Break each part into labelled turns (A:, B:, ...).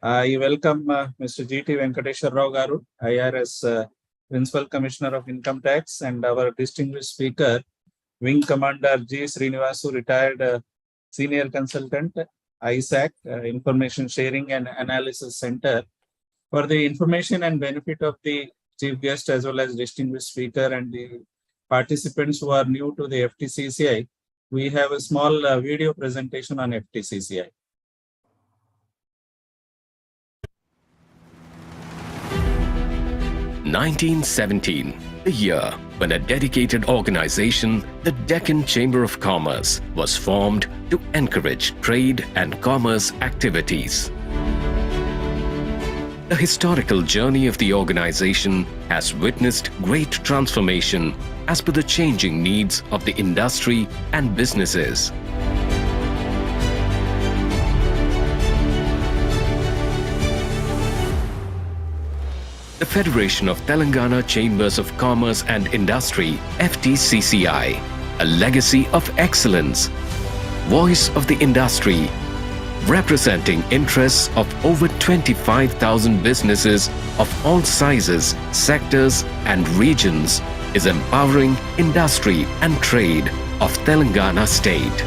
A: I welcome Mr. G.T. Venkateshwar Rao Garu, IRS Principal Commissioner of Income Tax, and our distinguished speaker, Wing Commander G. Srinivasu, retired Senior Consultant, ISAC, Information Sharing and Analysis Center. For the information and benefit of the chief guest as well as distinguished speaker and the participants who are new to the FTCCI, we have a small video presentation on FTCCI.
B: (1917), the year when a dedicated organization, the Deccan Chamber of Commerce, was formed to encourage trade and commerce activities. The historical journey of the organization has witnessed great transformation as per the changing needs of the industry and businesses. The Federation of Telangana Chambers of Commerce and Industry, FTCCI, a legacy of excellence, voice of the industry, representing interests of over 25,000 businesses of all sizes, sectors and regions, is empowering industry and trade of Telangana state.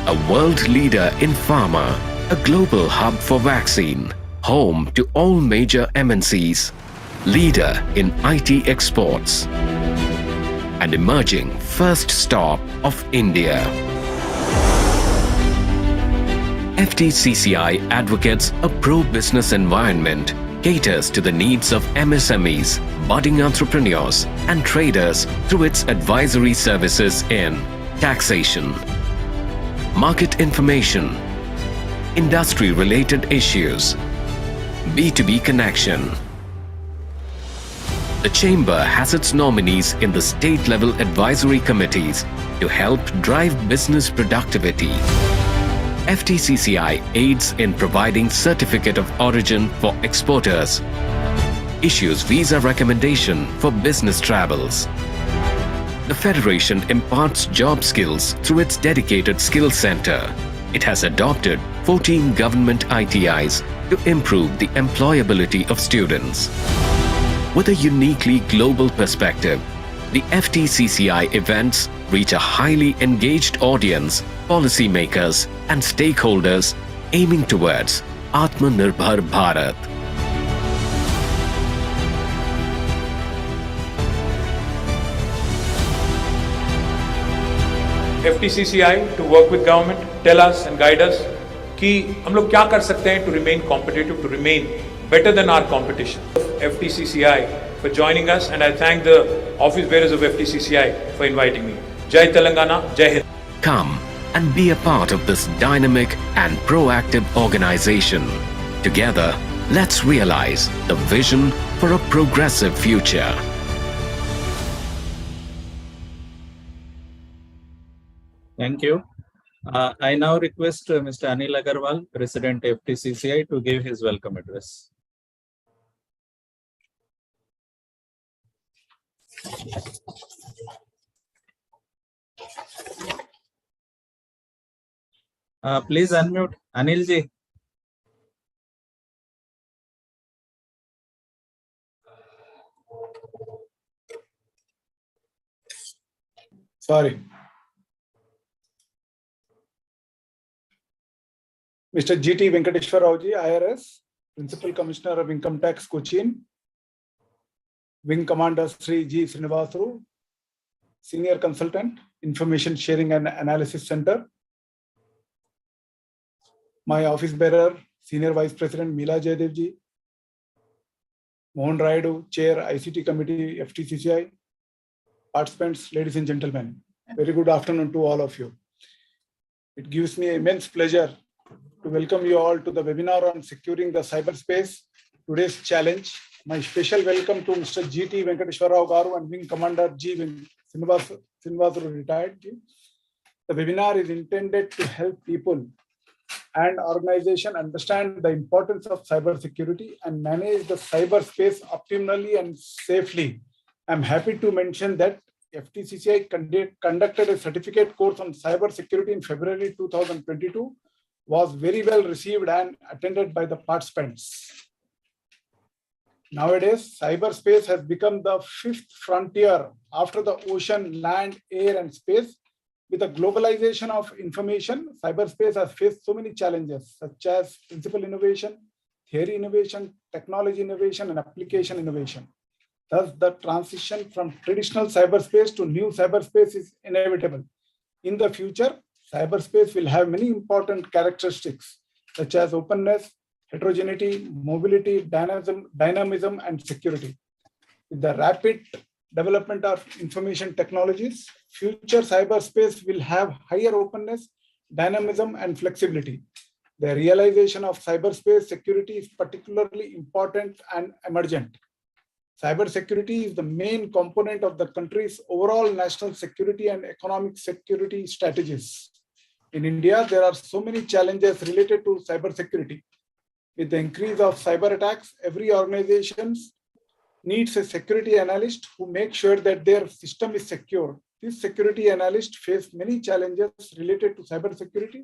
B: A world leader in pharma, a global hub for vaccine, home to all major MNCs, leader in IT exports, and emerging first stop of India. FTCCI advocates a pro-business environment, caters to the needs of MSMEs, budding entrepreneurs, and traders through its advisory services in taxation, market information, industry-related issues, B2B connection. The Chamber has its nominees in the state-level advisory committees to help drive business productivity. FTCCI aids in providing certificate of origin for exporters, issues visa recommendation for business travels. The Federation imparts job skills through its dedicated skills center. It has adopted 14 government ITIs to improve the employability of students. With a uniquely global perspective, the FTCCI events reach a highly engaged audience, policymakers and stakeholders aiming towards Atmanirbhar Bharat.
C: FTCCI to work with government, tell us and guide us कि हम लोग क्या कर सकते हैं to remain competitive, to remain better than our competition. FTCCI for joining us, and I thank the office bearers of FTCCI for inviting me. Jai Telangana, Jai Hind.
B: Come and be a part of this dynamic and proactive organization. Together, let's realize the vision for a progressive future.
A: Thank you. I now request Mr. Anil Agarwal, President FTCCI, to give his welcome address. Please unmute Anil ji.
D: Sorry. Mr. G.T. Venkateshwar Rao ji, IRS, Principal Commissioner of Income Tax, Cochin, Wing Commander Sri G. Srinivasu, Senior Consultant, Information Sharing and Analysis Center, my office bearer, Senior Vice President Meela Jaydev ji, Mohan Raidu, Chair, ICT Committee, FTCCI, participants, ladies and gentlemen, very good afternoon to all of you. It gives me immense pleasure to welcome you all to the webinar on securing the cyberspace, today's challenge. My special welcome to Mr. G.T. Venkateshwar Rao Garu and Wing Commander G. Srinivasu retired. The webinar is intended to help people and organizations understand the importance of cybersecurity and manage the cyberspace optimally and safely. I'm happy to mention that FTCCI conducted a certificate course on cybersecurity in February 2022 was very well received and attended by the participants. Nowadays, cyberspace has become the fifth frontier after the ocean, land, air, and space. With the globalization of information, cyberspace has faced so many challenges, such as principal innovation, theory innovation, technology innovation, and application innovation. Thus, the transition from traditional cyberspace to new cyberspace is inevitable. In the future, cyberspace will have many important characteristics, such as openness, heterogeneity, mobility, dynamism, and security. With the rapid development of information technologies, future cyberspace will have higher openness, dynamism, and flexibility. The realization of cyberspace security is particularly important and emergent. Cybersecurity is the main component of the country's overall national security and economic security strategies. In India, there are so many challenges related to cybersecurity. With the increase of cyber attacks, every organization needs a security analyst who makes sure that their system is secure. This security analyst face many challenges related to cybersecurity,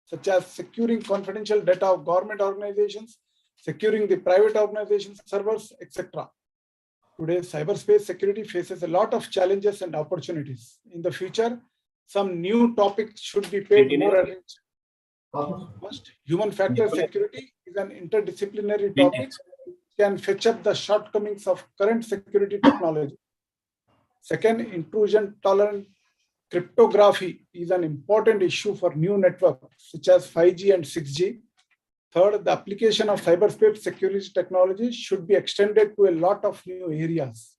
D: such as securing confidential data of government organizations, securing the private organizations' servers, etc. Today, cyberspace security faces a lot of challenges and opportunities. In the future, some new topics should be paid more attention. First, human factor security is an interdisciplinary topic which can fetch up the shortcomings of current security technology. Second, intrusion-tolerant cryptography is an important issue for new networks such as 5G and 6G. Third, the application of cyberspace security technology should be extended to a lot of new areas.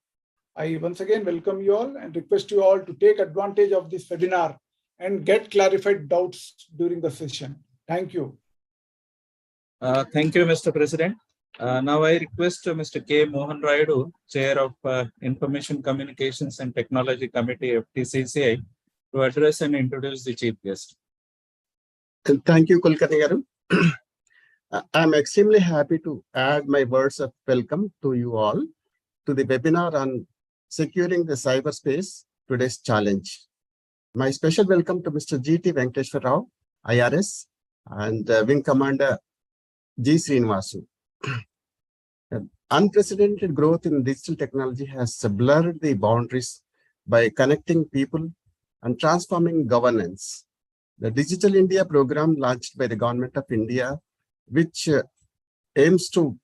D: I once again welcome you all and request you all to take advantage of this webinar and get clarified doubts during the session. Thank you.
A: Thank you, Mr. President. Now I request Mr. K. Mohan Rayudu, Chair of Information Communications and Technology Committee, FTCCI, to address and introduce the chief guest.
E: Thank you, Kulkarni garu. I'm extremely happy to add my words of welcome to you all to the webinar on securing the cyberspace, today's challenge. My special welcome to Mr. G.T. Venkateshwar Rao, IRS, and Wing Commander G. Srinivasu. Unprecedented growth in digital technology has blurred the boundaries by connecting people and transforming governance. The Digital India program launched by the Government of India, which aims to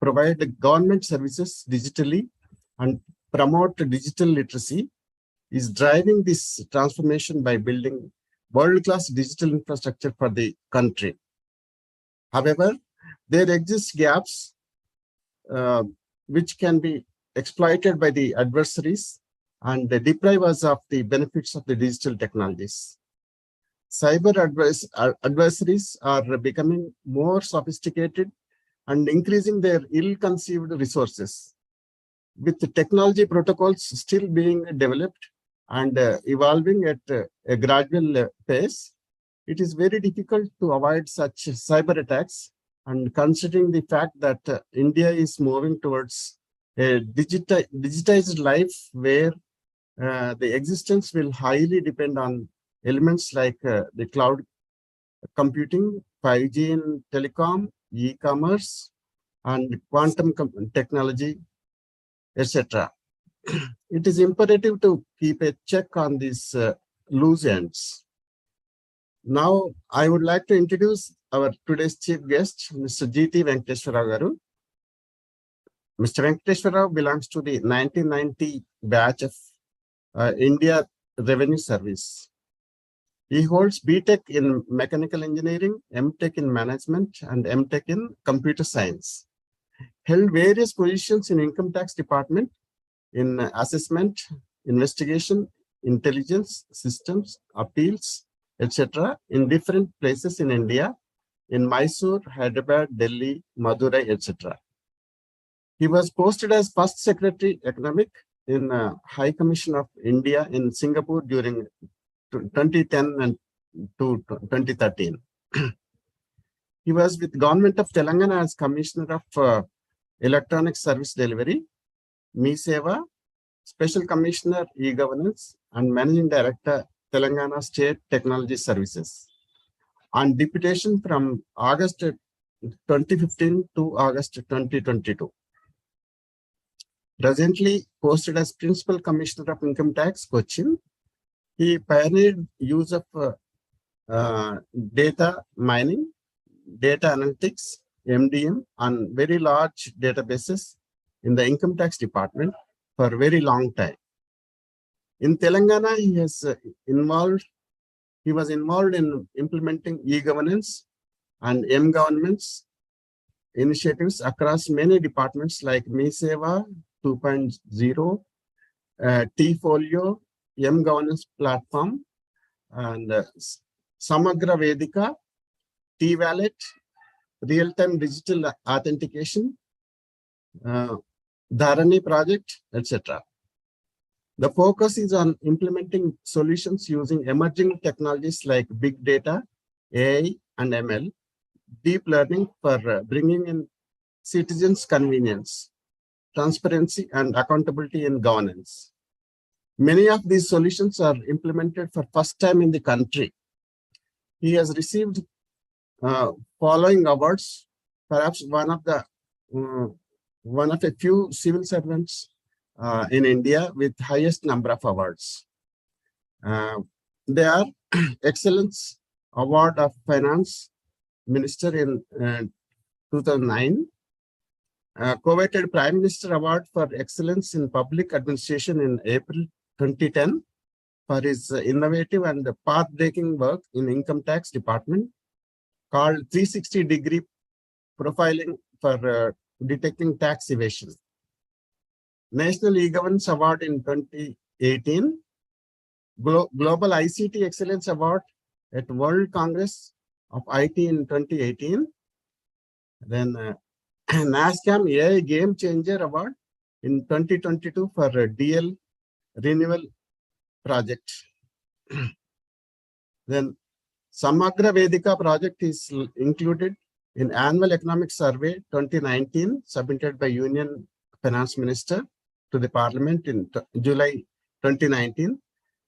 E: provide the government services digitally and promote digital literacy, is driving this transformation by building world-class digital infrastructure for the country. However, there exist gaps which can be exploited by the adversaries and deprive us of the benefits of the digital technologies. Cyber adversaries are becoming more sophisticated and increasing their ill-conceived resources. With the technology protocols still being developed and evolving at a gradual pace, it is very difficult to avoid such cyber attacks. And considering the fact that India is moving towards a digitized life where the existence will highly depend on elements like the cloud computing, 5G in telecom, e-commerce, and quantum technology, etc. It is imperative to keep a check on these loose ends. Now, I would like to introduce our today's chief guest, Mr. G.T. Venkateshwar Rao garu. Mr. Venkateshwar Rao belongs to the 1990 batch of India Revenue Service. He holds BTech in Mechanical Engineering, MTech in Management, and MTech in Computer Science. Held various positions in Income Tax Department, in Assessment, Investigation, Intelligence, Systems, Appeals, etc. in different places in India, in Mysore, Hyderabad, Delhi, Madurai, etc. He was posted as First Secretary Economic in High Commission of India in Singapore during 2010 and to 2013. He was with Government of Telangana as Commissioner of Electronic Service Delivery, MeSeva, Special Commissioner E-Governance, and Managing Director, Telangana State Technology Services. on deputation from August 2015 to August 2022. Presently posted as Principal Commissioner of Income Tax, Cochin, he pioneered use of data mining, data analytics, MDM on very large databases in the income tax department for a very long time. In Telangana, he was involved in implementing e-governance and m-governance initiatives across many departments like MeSeva 2.0, T-Folio, m-governance platform, and Samagra Vedika, T-Wallet, real-time digital authentication, Dharani project, etc. The focus is on implementing solutions using emerging technologies like big data, AI, and ML, deep learning for bringing in citizens' convenience, transparency, and accountability in governance. Many of these solutions are implemented for first time in the country. He has received following awards, perhaps one of a few civil servants in India with highest number of awards. They are Excellence Award of Finance Minister in 2009, coveted Prime Minister Award for Excellence in Public Administration in April 2010 for his innovative and path-breaking work in Income Tax Department, called 360-degree profiling for detecting tax evasion. National E-Governance Award in 2018, Global ICT Excellence Award at World Congress of IT in 2018, then NASSCAM AI Game Changer Award in 2022 for DL Renewal Project. Then Samagra Vedika project is included in Annual Economic Survey 2019 submitted by Union Finance Minister to the Parliament in July 2019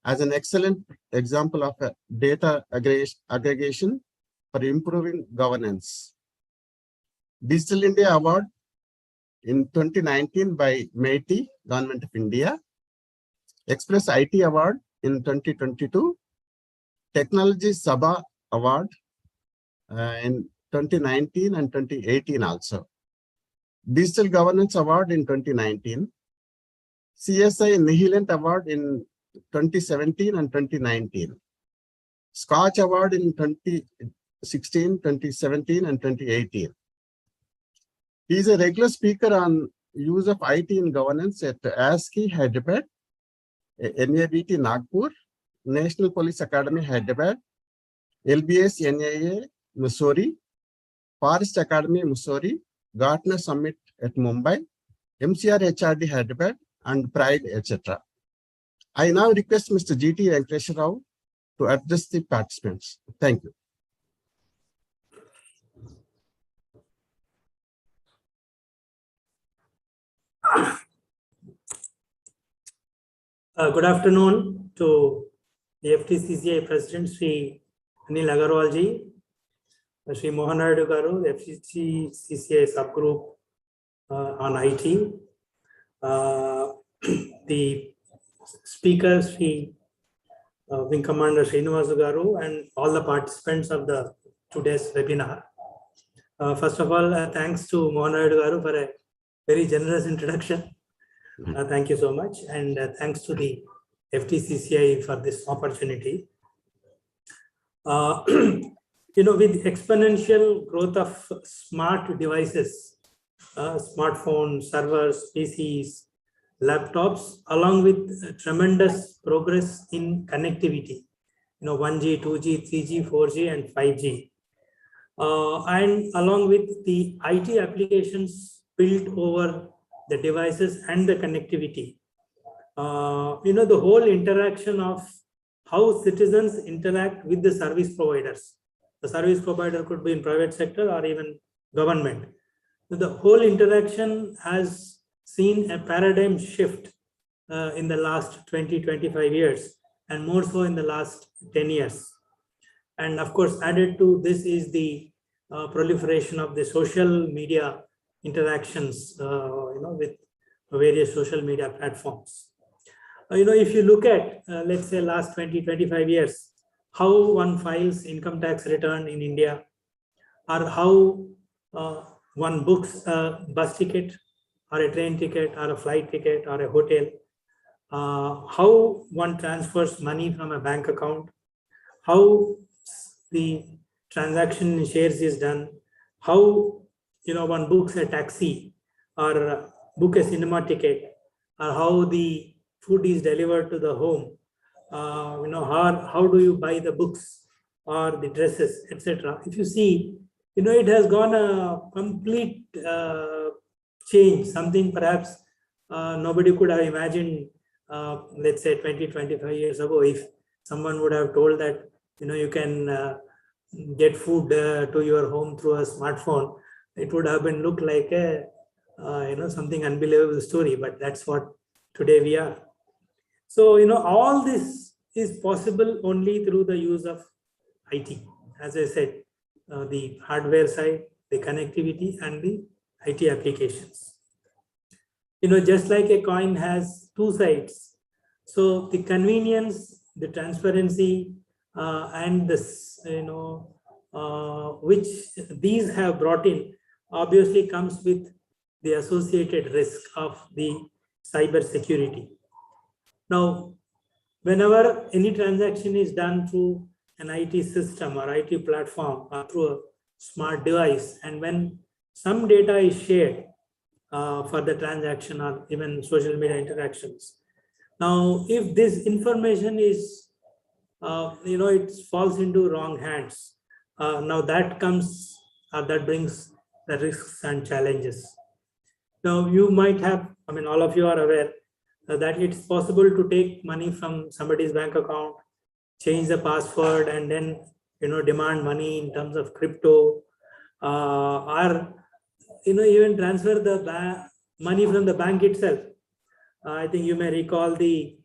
E: as an excellent example of a data aggregation for improving governance. Digital India Award in 2019 by MeitY, Government of India. Express IT Award in 2022. Technology Sabha Award in 2019 and 2018 also. Digital Governance Award in 2019. CSI Nihilant Award in 2017 and 2019. Scotch Award in 2016, 2017 and 2018. He is a regular speaker on use of IT in governance at ASCII Hyderabad, NABT Nagpur, National Police Academy Hyderabad, LBS NIA Mussoorie, Forest Academy Mussoorie, Gartner Summit at Mumbai, MCR HRD Hyderabad, and Pride, etc. I now request Mr. G.T. Venkateswara Rao to address the participants. Thank you.
F: Good afternoon to the FTCCI President, Sri Anil Agarwal ji, Sri Mohan Naidu Garu, the FTCCI subgroup on IT, the speakers, Sri Wing Commander Srinivasu Garu, and all the participants of the today's webinar. First of all, thanks to Mohan Naidu Garu for a very generous introduction. Thank you so much, and thanks to the FTCCI for this opportunity. With exponential growth of smart devices, smartphones, servers, PCs, laptops, along with tremendous progress in connectivity, 1G, 2G, 3G, 4G, and 5G, and along with the IT applications built over the devices and the connectivity, the whole interaction of how citizens interact with the service providers. The service provider could be in private sector or even government. The whole interaction has seen a paradigm shift in the last 20-25 years, and more so in the last 10 years. And of course, added to this is the proliferation of the social media interactions, with various social media platforms. If you look at, let's say, last 20-25 years, how one files income tax return in India, or how one books a bus ticket, or a train ticket, or a flight ticket, or a hotel, how one transfers money from a bank account, how the transaction in shares is done, how one books a taxi or book a cinema ticket, or how the food is delivered to the home, how do you buy the books or the dresses, etc. If you see, it has gone a complete change, something perhaps nobody could have imagined, let's say 20-25 years ago. If someone would have told that you can get food to your home through a smartphone, it would have been looked like a something unbelievable story, but that's what today we are. So all this is possible only through the use of IT. As I said, the hardware side, the connectivity, and the IT applications. Just like a coin has two sides, so the convenience, the transparency, and this, which these have brought in, obviously comes with the associated risk of the cyber security. Now, whenever any transaction is done through an IT system or IT platform or through a smart device, and when some data is shared for the transaction or even social media interactions. Now, if this information is, it falls into wrong hands, now that brings the risks and challenges. Now, you might have, all of you are aware that it's possible to take money from somebody's bank account, change the password, and then, demand money in terms of crypto, or, even transfer the money from the bank itself. I think you may recall the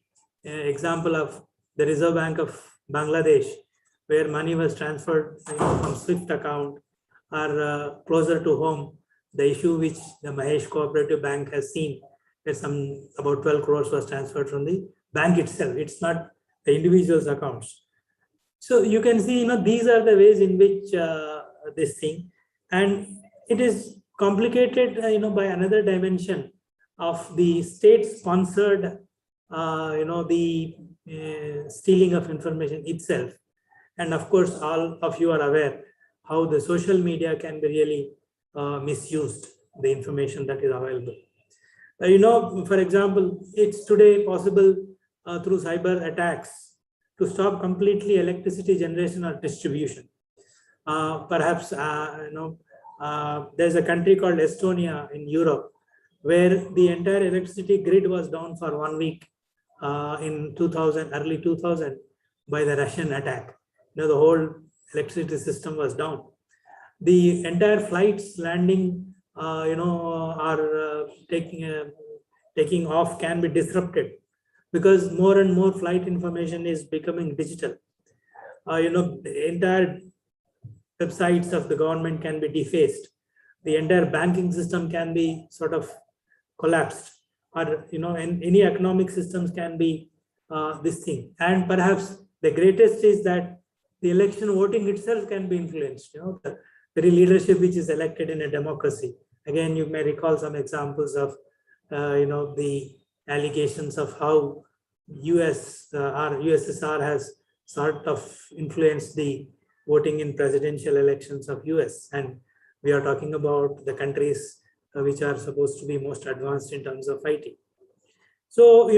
F: example of the Reserve Bank of Bangladesh, where money was transferred from SWIFT account, or closer to home, the issue which the Mahesh Cooperative Bank has seen, where about 12 crores was transferred from the bank itself. It's not the individual's accounts. So you can see, these are the ways in which this thing, and it is complicated, by another dimension of the state-sponsored, the stealing of information itself. And of course, all of you are aware how the social media can be really misused, the information that is available. For example, it's today possible through cyber attacks to stop completely electricity generation or distribution. Perhaps, there's a country called Estonia in Europe, where the entire electricity grid was down for 1 week in early 2000 by the Russian attack. The whole electricity system was down. The entire flights landing, are taking off can be disrupted because more and more flight information is becoming digital. The entire websites of the government can be defaced. The entire banking system can be sort of collapsed, or and any economic systems can be this thing. And perhaps the greatest is that the election voting itself can be influenced. The very leadership which is elected in a democracy. Again, you may recall some examples of the allegations of how USSR has sort of influenced the voting in presidential elections of US, and we are talking about the countries which are supposed to be most advanced in terms of IT. So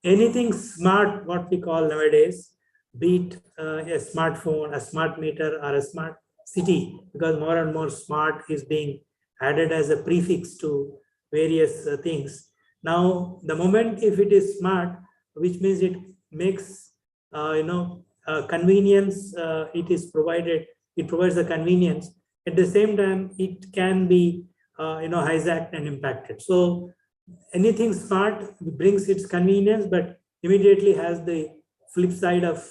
F: anything smart, what we call nowadays, be it a smartphone, a smart meter, or a smart city, because more and more smart is being added as a prefix to various things. Now, the moment if it is smart, which means it makes convenience, it provides a convenience. At the same time, it can be hijacked and impacted. So anything smart brings its convenience, but immediately has the flip side of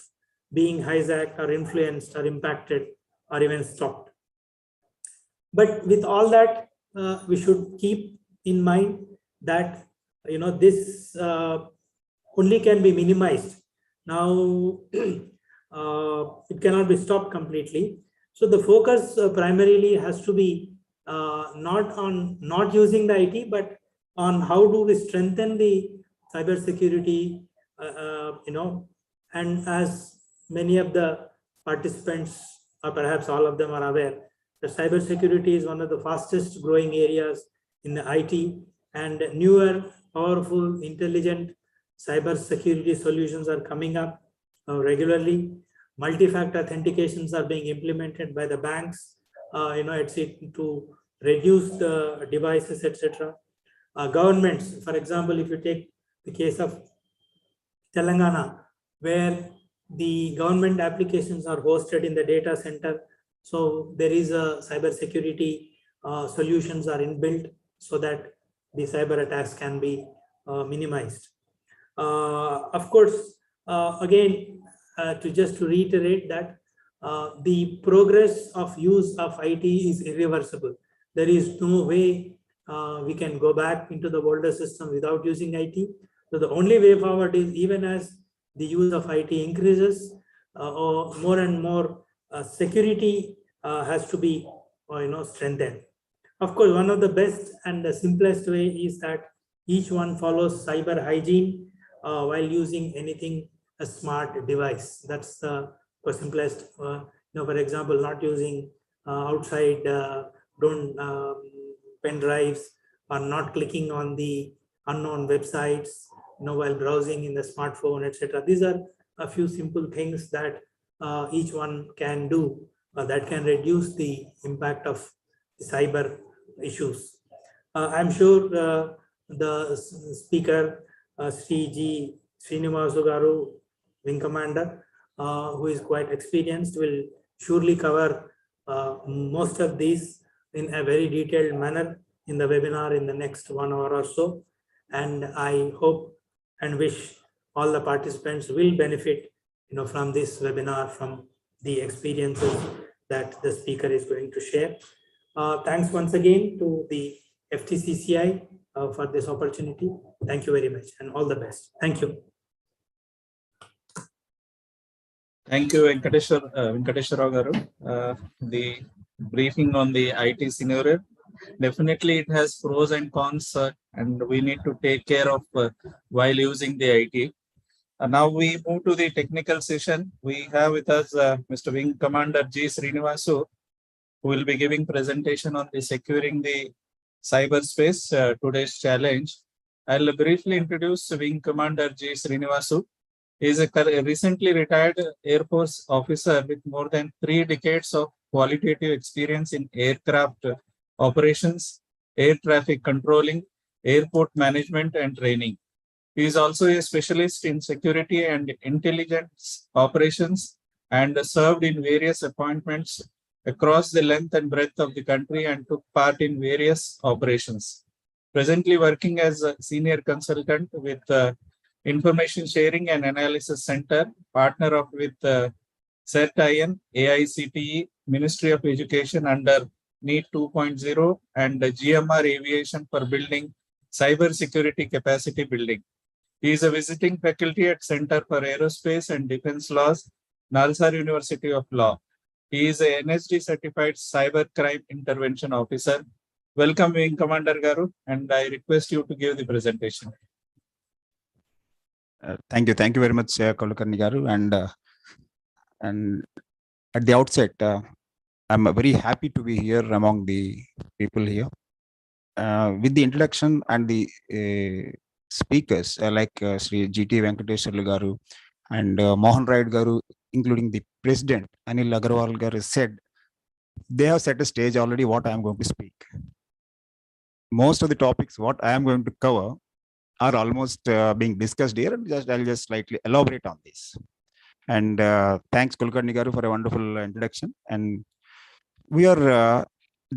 F: being hijacked or influenced or impacted or even stopped. But with all that, we should keep in mind that this only can be minimized. Now, it cannot be stopped completely. So the focus primarily has to be not on not using the IT, but on how do we strengthen the cybersecurity, and as many of the participants, or perhaps all of them, are aware, that cybersecurity is one of the fastest growing areas in the IT, and newer, powerful, intelligent cybersecurity solutions are coming up regularly. Multi-factor authentications are being implemented by the banks, to reduce the devices, etc. Governments, for example, if you take the case of Telangana, where the government applications are hosted in the data center, so there is a cybersecurity solutions are inbuilt so that the cyber attacks can be minimized. Of course, again, to reiterate that the progress of use of IT is irreversible. There is no way we can go back into the older system without using IT. So the only way forward is, even as the use of IT increases, or more and more security has to be strengthened. Of course, one of the best and the simplest way is that each one follows cyber hygiene while using anything a smart device. That's the simplest. For example, not using outside pen drives, or not clicking on the unknown websites while browsing in the smartphone, etc. These are a few simple things that each one can do that can reduce the impact of cyber issues. I'm sure the speaker, Sri G. Srinivasu Garu, Wing Commander, who is quite experienced, will surely cover most of these in a very detailed manner in the webinar in the next 1 hour or so. And I hope and wish all the participants will benefit from this webinar, from the experiences that the speaker is going to share. Thanks once again to the FTCCI for this opportunity. Thank you very much, and all the best. Thank you.
A: Thank you, Venkateshwara Garu. The briefing on the IT scenario. Definitely, it has pros and cons, and we need to take care of while using the IT. Now we move to the technical session. We have with us Mr. Wing Commander G. Srinivasu, who will be giving presentation on the securing the cyberspace, today's challenge. I'll briefly introduce Wing Commander G. Srinivasu. He is a recently retired Air Force officer with more than 3 decades of qualitative experience in aircraft operations, air traffic controlling, airport management and training. He is also a specialist in security and intelligence operations and served in various appointments across the length and breadth of the country and took part in various operations. Presently working as a senior consultant with Information Sharing and Analysis Center, partner of with CERT-IN, AICTE, Ministry of Education under NEET 2.0 and GMR Aviation for building cyber security capacity building. He is a visiting faculty at Center for Aerospace and Defense Laws, Nalsar University of Law. He is a NSD certified cyber crime intervention officer. Welcome, Wing Commander Garu, and I request you to give the presentation.
G: Thank you very much, Kolukarni Garu, and at the outset, I'm very happy to be here among the people here. With the introduction and the speakers like Sri G.T. Venkateshwara Garu and Mohan Ride Garu, including the President Anil Agarwal Garu, said they have set a stage already what I am going to speak. Most of the topics what I am going to cover are almost being discussed here, and I'll just slightly elaborate on this. And thanks Kulkarni Garu for a wonderful introduction. And we are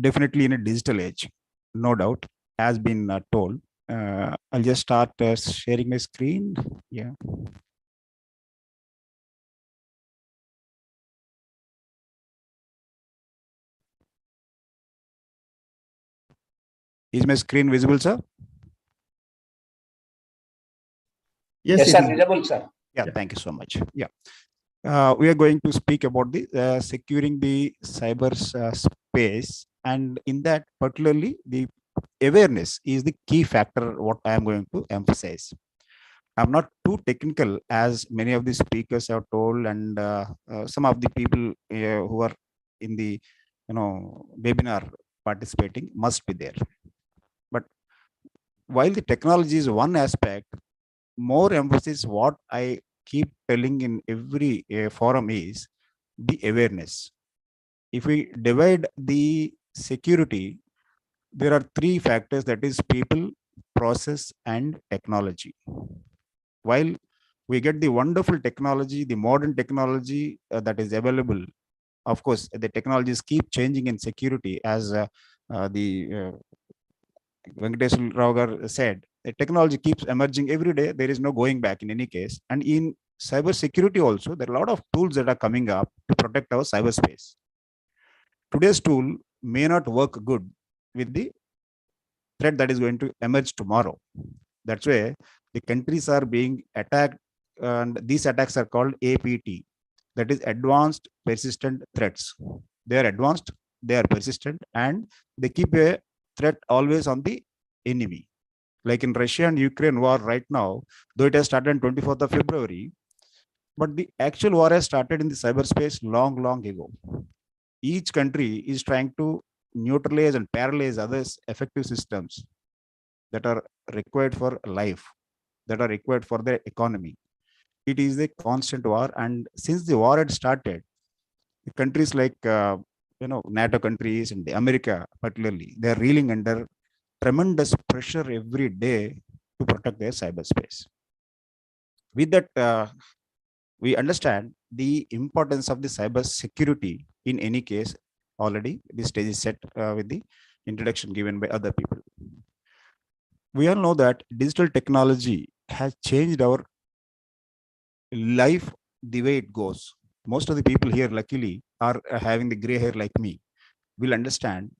G: definitely in a digital age, no doubt, as been told. I'll just start sharing my screen. Yeah. Is my screen visible, sir?
E: Yes,
H: Yes,
E: it
H: sir,
E: is.
H: visible, sir.
G: Yeah, thank you so much. Yeah. We are going to speak about the securing the cyber space, and in that particularly the awareness is the key factor what I am going to emphasize. I'm not too technical as many of the speakers have told, and some of the people who are in the webinar participating must be there. But while the technology is one aspect, more emphasis what I keep telling in every forum is the awareness. If we divide the security, there are three factors, that is people, process, and technology. While we get the wonderful technology, the modern technology that is available, of course, the technologies keep changing in security as the Venkatesh Rao gar said, the technology keeps emerging every day. There is no going back in any case. And in cyber security also, there are a lot of tools that are coming up to protect our cyberspace. Today's tool may not work good with the threat that is going to emerge tomorrow. That's why the countries are being attacked, and these attacks are called APT, that is advanced persistent threats. They are advanced, they are persistent, and they keep a threat always on the enemy. Like in Russia and Ukraine war right now, though it has started on 24th of February, but the actual war has started in the cyberspace long ago. Each country is trying to neutralize and paralyze others' effective systems that are required for life, that are required for their economy. It is a constant war, and since the war had started, the countries like NATO countries and the America particularly, they are reeling under tremendous pressure every day to protect their cyberspace. With that, we understand the importance of the cyber security. In any case, already this stage is set with the introduction given by other people. We all know that digital technology has changed our life the way it goes. Most of the people here, luckily, are having the gray hair like me. Will understand.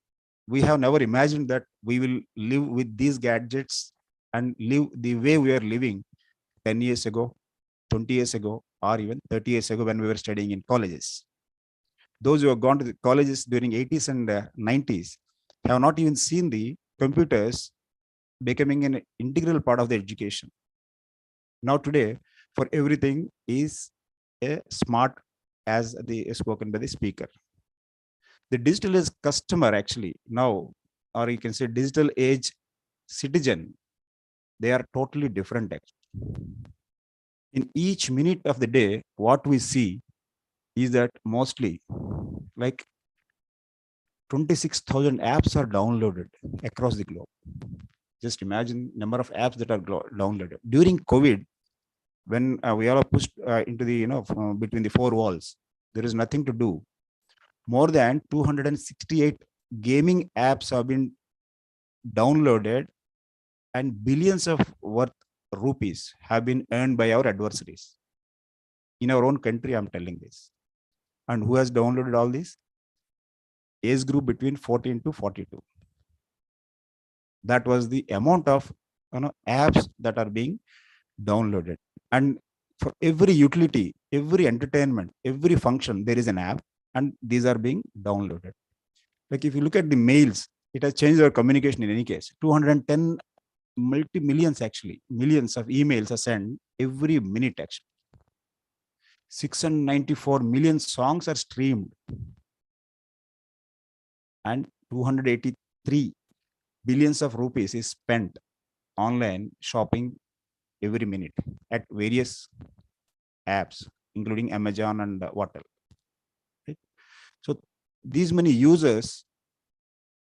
G: We have never imagined that we will live with these gadgets and live the way we are living 10 years ago, 20 years ago, or even 30 years ago when we were studying in colleges. Those who have gone to the colleges during 80s and 90s have not even seen the computers becoming an integral part of the education. Now today, for everything is a smart, as the spoken by the speaker. The digital age customer actually now, or you can say digital age citizen, they are totally different actually. In each minute of the day, what we see is that mostly like 26,000 apps are downloaded across the globe. Just imagine number of apps that are downloaded. During COVID, when we all are pushed into the, between the four walls, there is nothing to do. More than 268 gaming apps have been downloaded, and billions of worth rupees have been earned by our adversaries. In our own country, I'm telling this. And who has downloaded all this? Age group between 14 to 42. That was the amount of apps that are being downloaded. And for every utility, every entertainment, every function, there is an app, and these are being downloaded. Like if you look at the mails, it has changed our communication in any case. 210 multi-millions actually, millions of emails are sent every minute actually. 694 million songs are streamed, and 283 billions of rupees is spent online shopping every minute at various apps, including Amazon and whatever. Right? So these many users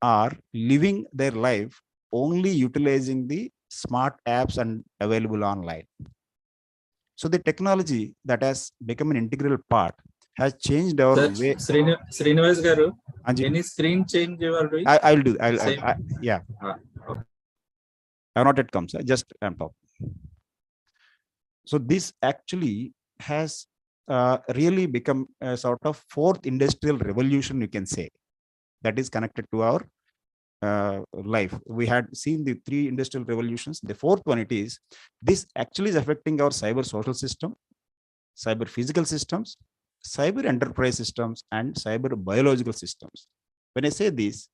G: are living their life only utilizing the smart apps and available online. So the technology that has become an integral part has changed our way.
A: Srinivas garu,
G: Anji,
A: any screen change you are doing?
G: I'll do.
A: Same.
G: Yeah.
A: Okay.
G: I've not yet come, sir. Just I'm talking. So this actually has really become a sort of fourth industrial revolution, you can say, that is connected to our life. We had seen the 3 industrial revolutions. The 4th one, it is, this actually is affecting our cyber social system, cyber physical systems, cyber enterprise systems, and cyber biological systems. When I say this,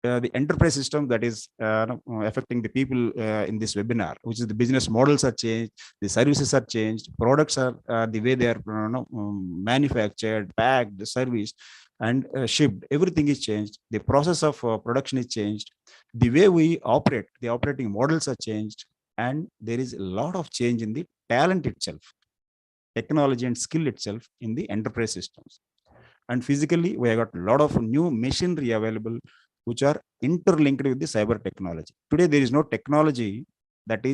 G: the enterprise system that is affecting the people in this webinar, which is the business models are changed, the services are changed, products are the way they are manufactured, packed, serviced, and shipped. Everything is changed. The process of production is changed. The way we operate, the operating models are changed, and there is a lot of change in the talent itself, technology and skill itself in the enterprise systems. And physically, we have got a lot of new machinery available, which are interlinked with the cyber technology. Today, there is no technology that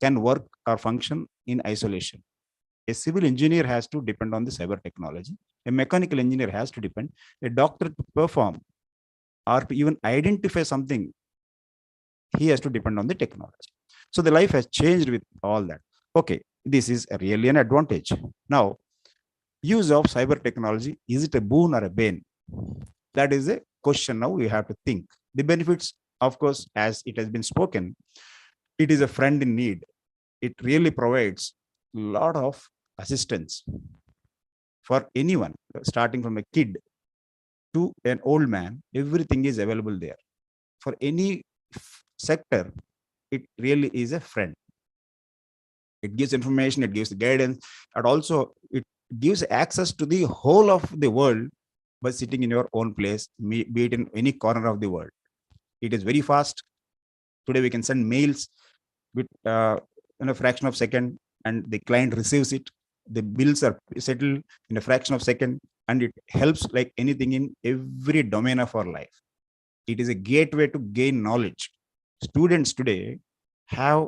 G: can work or function in isolation. A civil engineer has to depend on the cyber technology. A mechanical engineer has to depend. A doctor to perform or to even identify something, he has to depend on the technology. So the life has changed with all that. Okay, this is really an advantage. Now, use of cyber technology, is it a boon or a bane? That is a question now we have to think. The benefits, of course, as it has been spoken, it is a friend in need. It really provides a lot of assistance for anyone, starting from a kid to an old man. Everything is available there. For any sector, it really is a friend. It gives information, it gives guidance, and also it gives access to the whole of the world by sitting in your own place, be it in any corner of the world. It is very fast. Today we can send mails with in a fraction of a second, and the client receives it. The bills are settled in a fraction of a second, and it helps like anything in every domain of our life. It is a gateway to gain knowledge. Students today have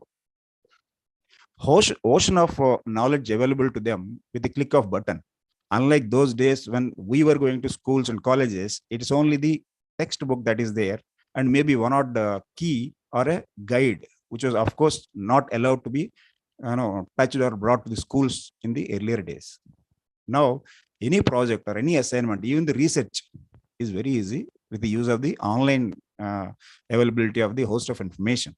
G: ocean of knowledge available to them with the click of button. Unlike those days when we were going to schools and colleges, it is only the textbook that is there, and maybe one or the key or a guide, which was of course not allowed to be touched or brought to the schools in the earlier days. Now, any project or any assignment, even the research, is very easy with the use of the online availability of the host of information,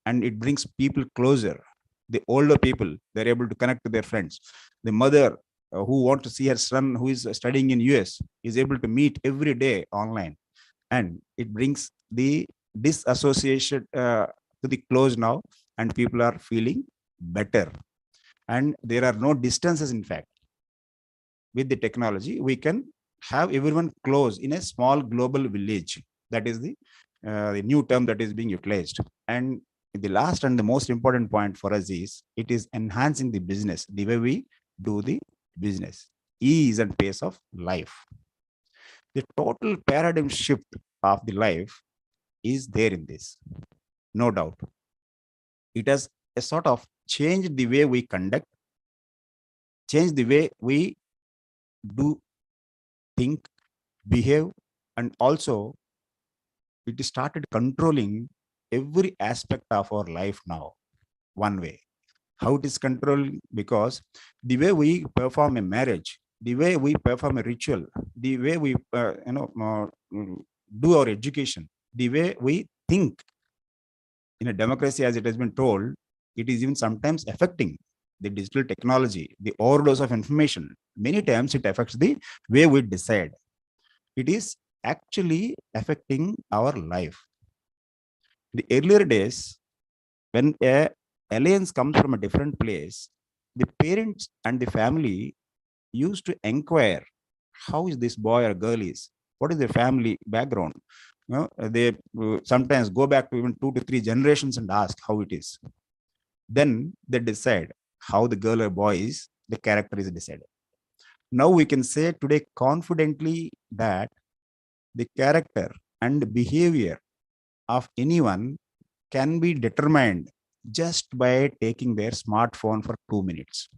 G: and it brings people closer. The older people, they're able to connect to their friends. The mother who wants to see her son who is studying in US is able to meet every day online, and it brings the disassociation to the close now, and people are feeling better, and there are no distances. In fact, with the technology, we can have everyone close in a small global village. That is the new term that is being utilized. And the last and the most important point for us is it is enhancing the business, the way we do the business, ease and pace of life. The total paradigm shift of the life is there in this, no doubt. It has a sort of changed the way we conduct, changed the way we do, think, behave, and also it started controlling every aspect of our life now, one way. How it is controlled? Because the way we perform a marriage, the way we perform a ritual, the way we do our education, the way we think in a democracy, as it has been told, it is even sometimes affecting the digital technology, the overdose of information. Many times it affects the way we decide. It is actually affecting our life. The earlier days, when a alliance comes from a different place, the parents and the family used to inquire, how is this boy or girl is? What is their family background? They sometimes go back to even 2 to 3 generations and ask how it is. Then they decide how the girl or boy is, the character is decided. Now we can say today confidently that the character and behavior of anyone can be determined just by taking their smartphone for 2 minutes.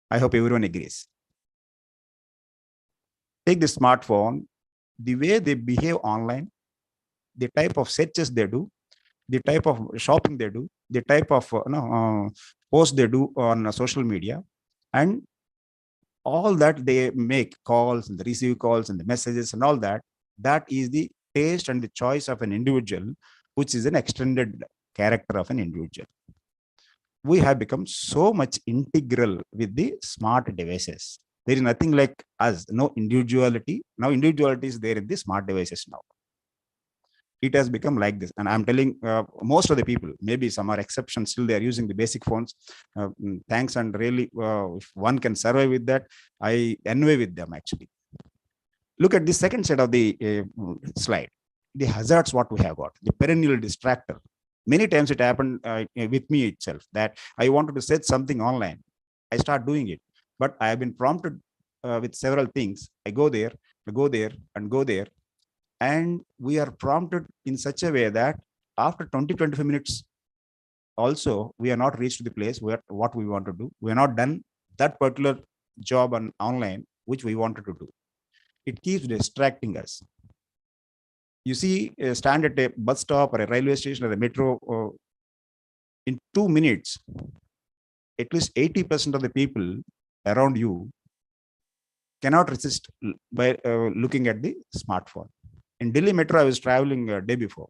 G: I hope everyone agrees. Take the smartphone, the way they behave online, the type of searches they do, the type of shopping they do, the type of posts they do on social media, and all that they make calls and receive calls and the messages and all that, that is the taste and the choice of an individual, which is an extended character of an individual. We have become so much integral with the smart devices. There is nothing like us, no individuality. Now individuality is there in the smart devices now. It has become like this. And I'm telling most of the people, maybe some are exceptions, still they are using the basic phones. Thanks, and really, if one can survive with that, I envy with them actually. Look at the second set of the slide. The hazards what we have got, the perennial distractor. Many times it happened with me itself that I wanted to set something online. I start doing it, but I have been prompted with several things. I go there, and go there. And we are prompted in such a way that after 20-25 minutes, also, we are not reached the place where what we want to do. We are not done that particular job on online, which we wanted to do. It keeps distracting us. You see, stand at a bus stop or a railway station or a metro, in 2 minutes, at least 80% of the people around you cannot resist by looking at the smartphone. In Delhi metro, I was traveling a day before.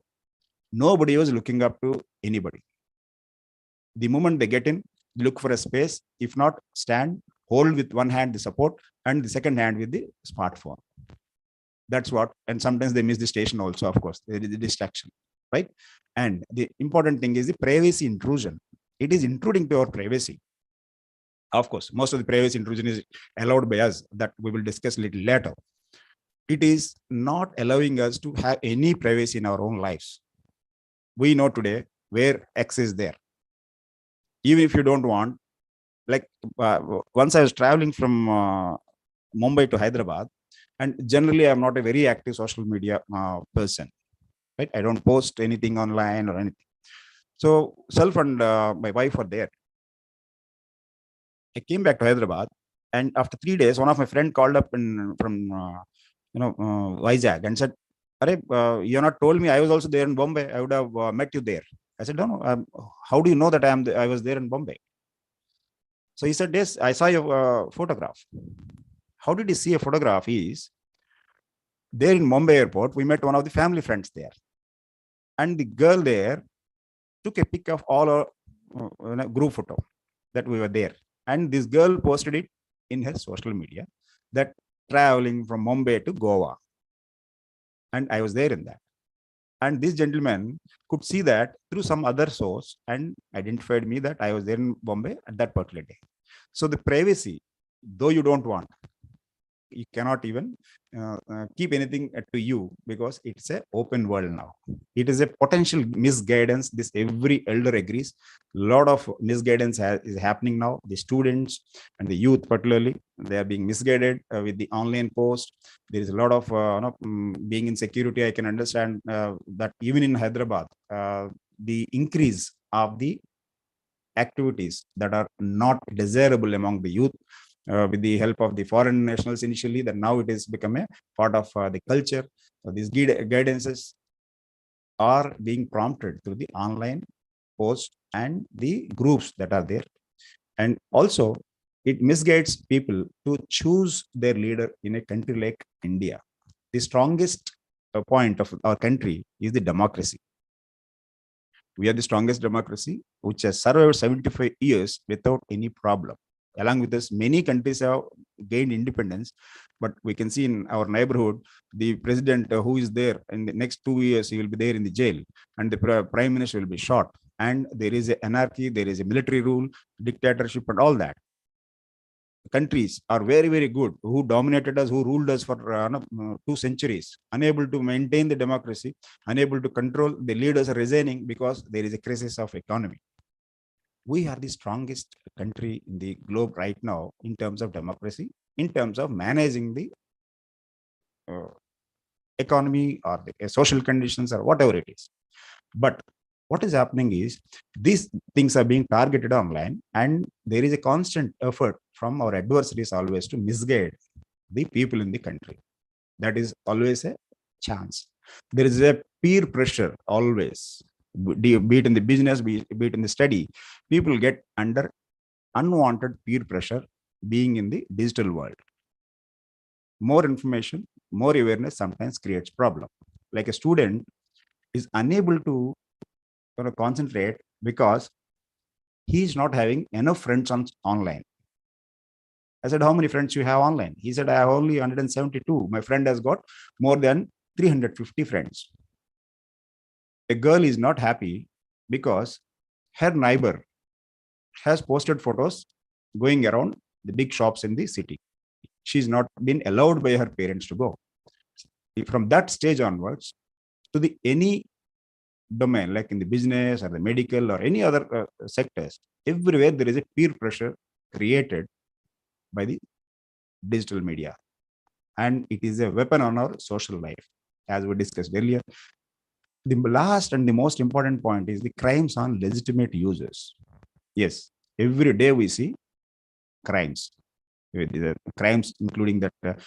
G: Nobody was looking up to anybody. The moment they get in, look for a space. If not, stand, hold with one hand the support and the second hand with the smartphone. That's what, and sometimes they miss the station also, of course, there is the distraction, right? And the important thing is the privacy intrusion. It is intruding to our privacy. Of course, most of the privacy intrusion is allowed by us, that we will discuss a little later. It is not allowing us to have any privacy in our own lives. We know today where X is there. Even if you don't want, like once I was traveling from Mumbai to Hyderabad, and generally I'm not a very active social media person, right? I don't post anything online or anything. So self and my wife were there. I came back to Hyderabad, and after 3 days, one of my friend called up from Vizag and said, "Are you not told me I was also there in Bombay? I would have met you there." I said, "No. How do you know that I was there in Bombay?" So he said, "Yes, I saw your photograph." How did he see a photograph? Is there in Mumbai airport, we met one of the family friends there, and the girl there took a pic of all our group photo that we were there, and this girl posted it in her social media that traveling from Mumbai to Goa, and I was there in that. And this gentleman could see that through some other source and identified me that I was there in Bombay at that particular day. So the privacy, though you don't want, you cannot even keep anything to you, because it's an open world now. It is a potential misguidance. This every elder agrees. A lot of misguidance is happening now. The students and the youth particularly, they are being misguided with the online post. There is a lot of being in security. I can understand that even in Hyderabad, the increase of the activities that are not desirable among the youth, with the help of the foreign nationals initially, that now it has become a part of the culture. So these guidances are being prompted through the online posts and the groups that are there. And also, it misguides people to choose their leader in a country like India. The strongest point of our country is the democracy. We are the strongest democracy, which has survived 75 years without any problem. Along with this, many countries have gained independence, but we can see in our neighborhood, the president who is there in the next 2 years, he will be there in the jail, and the prime minister will be shot. And there is an anarchy, there is a military rule, dictatorship, and all that. Countries are very, very good who dominated us, who ruled us for 2 centuries, unable to maintain the democracy, unable to control. The leaders are resigning because there is a crisis of economy. We are the strongest country in the globe right now in terms of democracy, in terms of managing the economy or the social conditions or whatever it is. But what is happening is these things are being targeted online, and there is a constant effort from our adversaries always to misguide the people in the country. That is always a chance. There is a peer pressure always, be it in the business, be it in the study. People get under unwanted peer pressure being in the digital world. More information, more awareness sometimes creates problem. like a student is unable to concentrate because he is not having enough friends online. I said, how many friends you have online? He said, I have only 172. My friend has got more than 350 friends. A girl is not happy because her neighbor has posted photos going around the big shops in the city. She's not been allowed by her parents to go. From that stage onwards, to the any domain, like in the business or the medical or any other sectors, everywhere there is a peer pressure created by the digital media. And it is a weapon on our social life. As we discussed earlier, the last and the most important point is the crimes on legitimate users. Yes, every day we see crimes. The crimes including that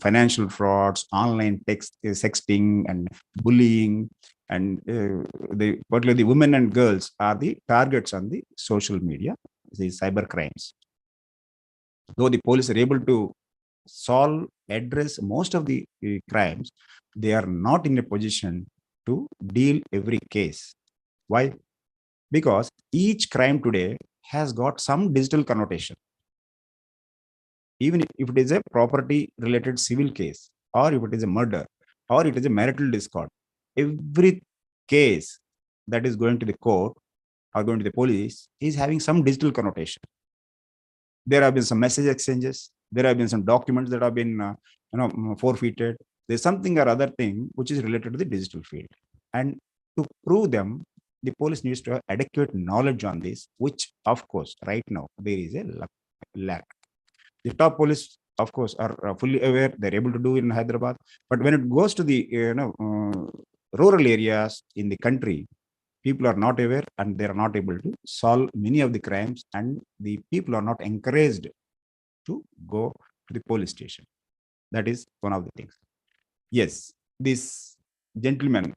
G: financial frauds, online sexting and bullying, and particularly the women and girls are the targets on the social media, the cyber crimes. Though the police are able to address most of the crimes, they are not in a position to deal every case. Why? Because each crime today has got some digital connotation. Even if it is a property related civil case, or if it is a murder, or it is a marital discord, every case that is going to the court or going to the police is having some digital connotation. There have been some message exchanges. There have been some documents that have been forfeited. There's something or other thing which is related to the digital field. And to prove them, the police needs to have adequate knowledge on this, which of course, right now, there is a lack. The top police, of course, are fully aware. They're able to do it in Hyderabad. But when it goes to the rural areas in the country, people are not aware and they are not able to solve many of the crimes, and the people are not encouraged to go to the police station. That is one of the things. Yes, this gentleman,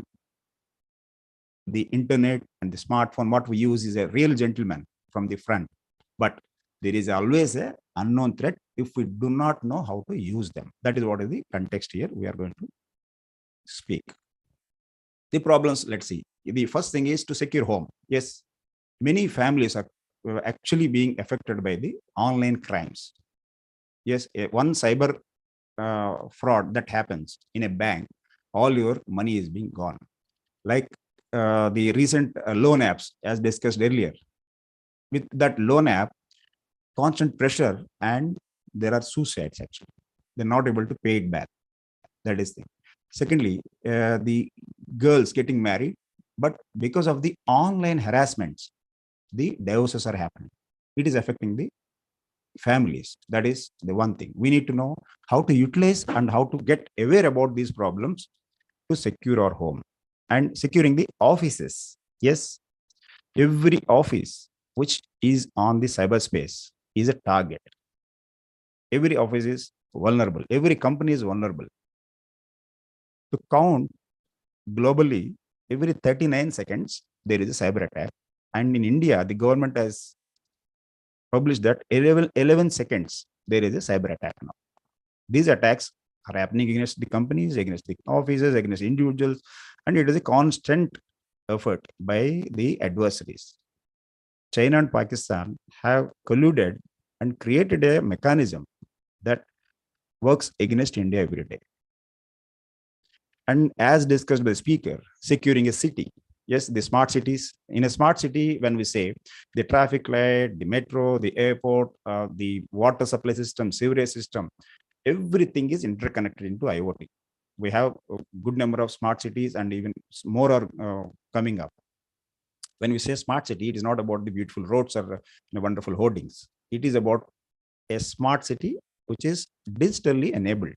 G: the internet and the smartphone, what we use is a real gentleman from the front, but there is always a unknown threat if we do not know how to use them. That is what is the context here we are going to speak. The problems, let's see. The first thing is to secure home. Yes, many families are actually being affected by the online crimes. Yes, one cyber fraud that happens in a bank, all your money is being gone. Like the recent loan apps, as discussed earlier. With that loan app, constant pressure, and there are suicides actually. They're not able to pay it back. That is the thing. Secondly, the girls getting married, but because of the online harassments, the divorces are happening. It is affecting the families. That is the one thing. We need to know how to utilize and how to get aware about these problems to secure our home. And securing the offices. Yes, every office which is on the cyberspace is a target. Every office is vulnerable. Every company is vulnerable. To count globally, every 39 seconds, there is a cyber attack. And in India, the government has published that 11 seconds, there is a cyber attack now. These attacks are happening against the companies, against the offices, against individuals, and it is a constant effort by the adversaries. China and Pakistan have colluded and created a mechanism that works against India every day. And as discussed by the speaker, securing a city. Yes, the smart cities. In a smart city, when we say the traffic light, the metro, the airport, the water supply system, sewerage system, everything is interconnected into IoT. We have a good number of smart cities, and even more are coming up. When we say smart city, it is not about the beautiful roads or wonderful hoardings. It is about a smart city which is digitally enabled.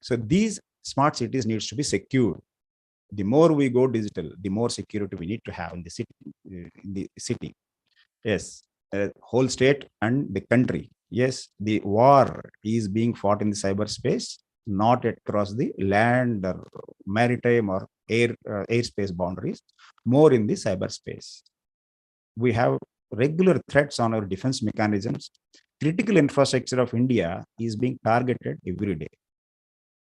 G: So these smart cities needs to be secured. The more we go digital, the more security we need to have in the city. Yes, whole state and the country. Yes, the war is being fought in the cyberspace, not across the land or maritime or airspace boundaries, more in the cyberspace. We have regular threats on our defense mechanisms. Critical infrastructure of India is being targeted every day.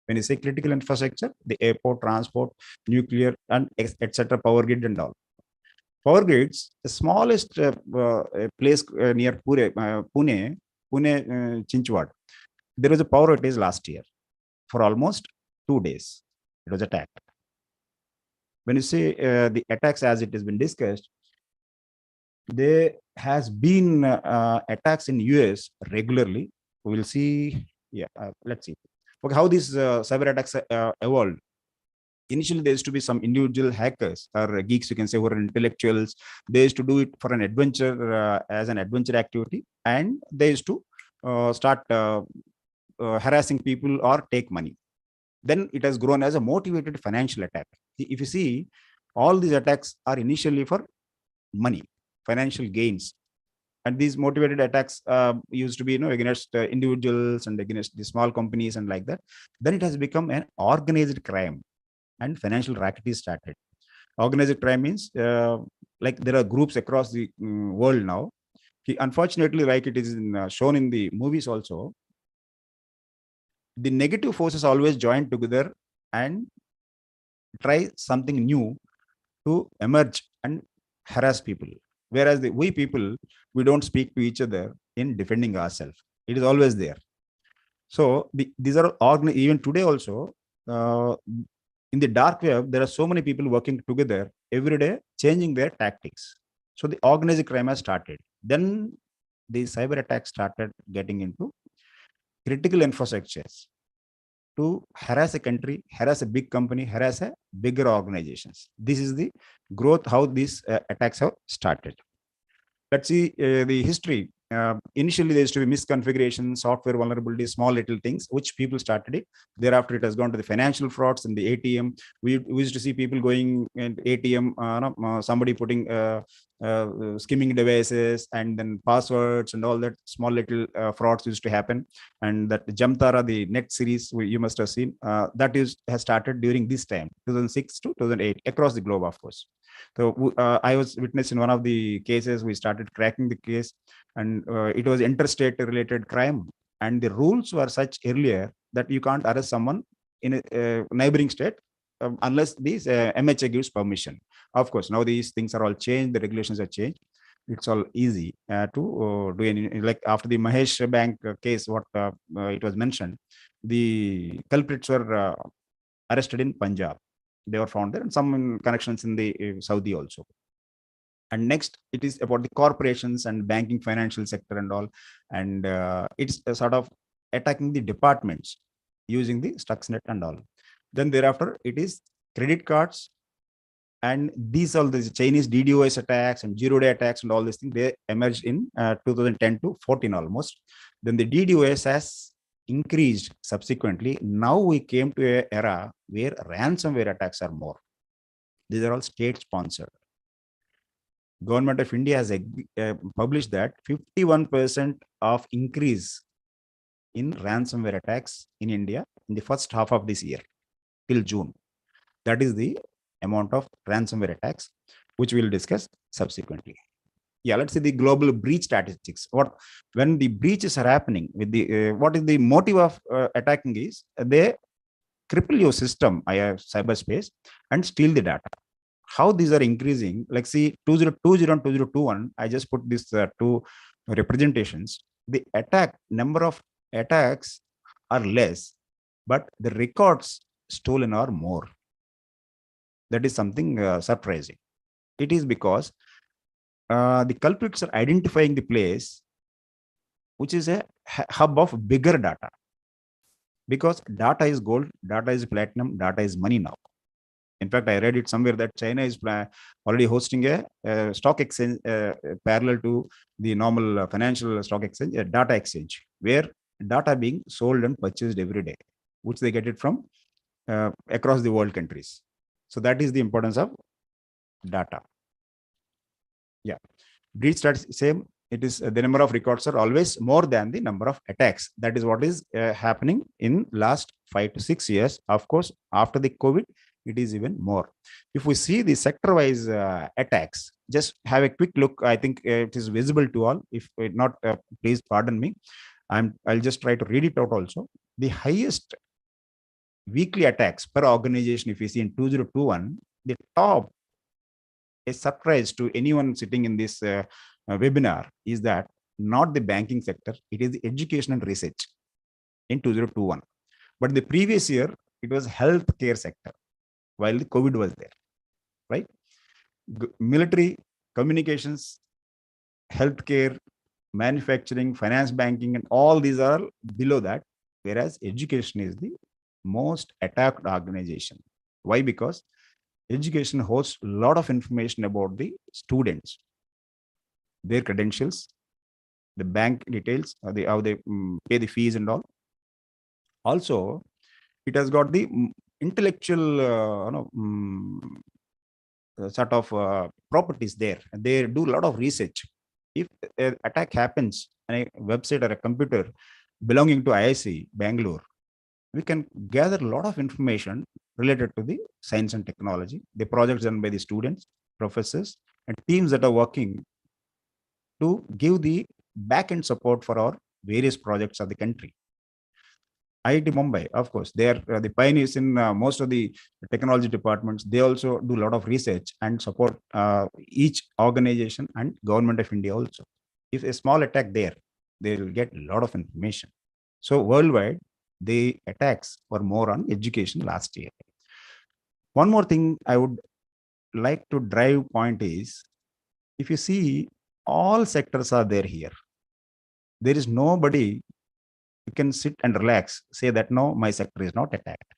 G: When you say critical infrastructure, the airport, transport, nuclear, and etc. power grid and all. Power grids, the smallest place near Pune, Chinchwad, there was a power outage last year for almost 2 days. It was attacked. When you say the attacks as it has been discussed, there has been attacks in US regularly. We will see. Yeah, let's see. Okay, how these cyber attacks evolved. Initially, there used to be some individual hackers or geeks, you can say, who are intellectuals. They used to do it for an adventure, as an adventure activity, and they used to start harassing people or take money. Then it has grown as a motivated financial attack. If you see, all these attacks are initially for money, financial gains. And these motivated attacks used to be, against individuals and against the small companies and like that. Then it has become an organized crime and financial racket is started. Organized crime means like there are groups across the world now. Unfortunately, like it is shown in the movies also, the negative forces always join together and try something new to emerge and harass people. Whereas we people, we don't speak to each other in defending ourselves. It is always there. So these are even today also, in the dark web, there are so many people working together every day, changing their tactics. So the organized crime has started. Then the cyber attacks started getting into critical infrastructures to harass a country, harass a big company, harass a bigger organizations. This is the growth, how these attacks have started. Let's see the history. Initially, there used to be misconfiguration, software vulnerabilities, small little things, which people started it. Thereafter, it has gone to the financial frauds and the ATM. We used to see people going in ATM, somebody putting skimming devices and then passwords and all that small little frauds used to happen. And that Jamtara, the net series, you must have seen, that has started during this time, 2006 to 2008, across the globe, of course. So I was witness in one of the cases. We started cracking the case, and it was interstate related crime. And the rules were such earlier that you can't arrest someone in a neighboring state unless this MHA gives permission. Of course, now these things are all changed. The regulations are changed. It's all easy to do any, like after the Mahesh Bank case, what it was mentioned, the culprits were arrested in Punjab. They were found there, and some connections in the Saudi also. And next, it is about the corporations and banking, financial sector and all. And it's a sort of attacking the departments using the Stuxnet and all. Then thereafter, it is credit cards. And these all the Chinese DDoS attacks and zero-day attacks and all these things, they emerged in 2010 to 14 almost. Then the DDoS has increased subsequently. Now we came to an era where ransomware attacks are more. These are all state sponsored. Government of India has published that 51% of increase in ransomware attacks in India in the first half of this year till June. That is the amount of ransomware attacks, which we'll discuss subsequently. Yeah, let's see the global breach statistics. When the breaches are happening with the what is the motive of attacking is they cripple your system, cyberspace, and steal the data. How these are increasing? Like see 2020 and 2021. I just put this two representations. The number of attacks are less, but the records stolen are more. That is something surprising. It is because the culprits are identifying the place which is a hub of bigger data. Because data is gold, data is platinum, data is money now. In fact, I read it somewhere that China is already hosting a stock exchange parallel to the normal financial stock exchange, a data exchange, where data being sold and purchased every day, which they get it from across the world countries. So that is the importance of data. Yeah, breach stats same. It is the number of records are always more than the number of attacks. That is what is happening in last 5 to 6 years. Of course, after the COVID, it is even more. If we see the sector-wise attacks, just have a quick look. I think it is visible to all. If not, please pardon me. I'll just try to read it out also. The highest weekly attacks per organization, if you see in 2021, the top, a surprise to anyone sitting in this webinar, is that not the banking sector, it is the education and research in 2021. But the previous year, it was healthcare sector while the COVID was there, right? Military, communications, healthcare, manufacturing, finance, banking, and all these are below that, whereas education is the most attacked organization. Why? Because education hosts a lot of information about the students, their credentials, the bank details, how they pay the fees and all. Also, it has got the intellectual sort of properties there. They do a lot of research. If an attack happens on a website or a computer belonging to IIC Bangalore, we can gather a lot of information related to the science and technology, the projects done by the students, professors, and teams that are working to give the back-end support for our various projects of the country. IIT Mumbai, of course, they are the pioneers in most of the technology departments. They also do a lot of research and support each organization and government of India also. If a small attack there, they will get a lot of information. So worldwide, the attacks were more on education last year. One more thing I would like to drive point is, if you see, all sectors are there here. There is nobody you can sit and relax, say that no, my sector is not attacked.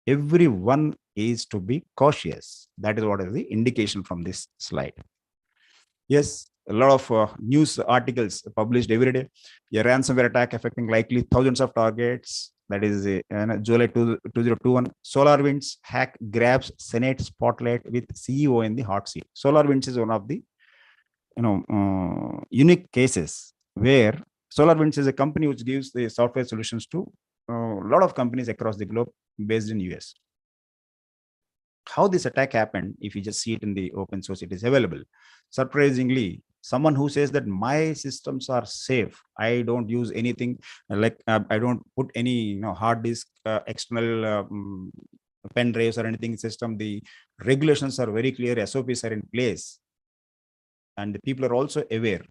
G: Everyone is to be cautious. That is what is the indication from this slide. Yes, a lot of news articles published every day. A ransomware attack affecting likely thousands of targets. That is July 2021. SolarWinds hack grabs Senate spotlight with CEO in the hot seat. SolarWinds is one of the unique cases where SolarWinds is a company which gives the software solutions to a lot of companies across the globe based in US. How this attack happened, if you just see it in the open source, it is available. Surprisingly, someone who says that my systems are safe, I don't use anything like I don't put any hard disk, external pen drives or anything system. The regulations are very clear, SOPs are in place, and the people are also aware.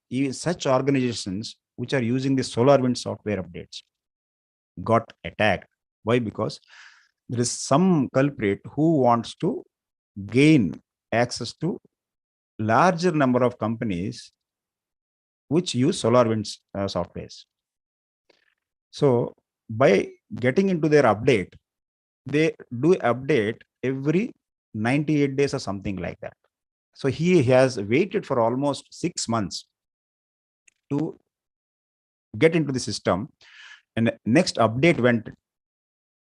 G: Even such organizations which are using the SolarWinds software updates got attacked. Why? Because there is some culprit who wants to gain access to larger number of companies which use SolarWinds softwares. So by getting into their update, they do update every 98 days or something like that. So he has waited for almost 6 months to get into the system, and next update went,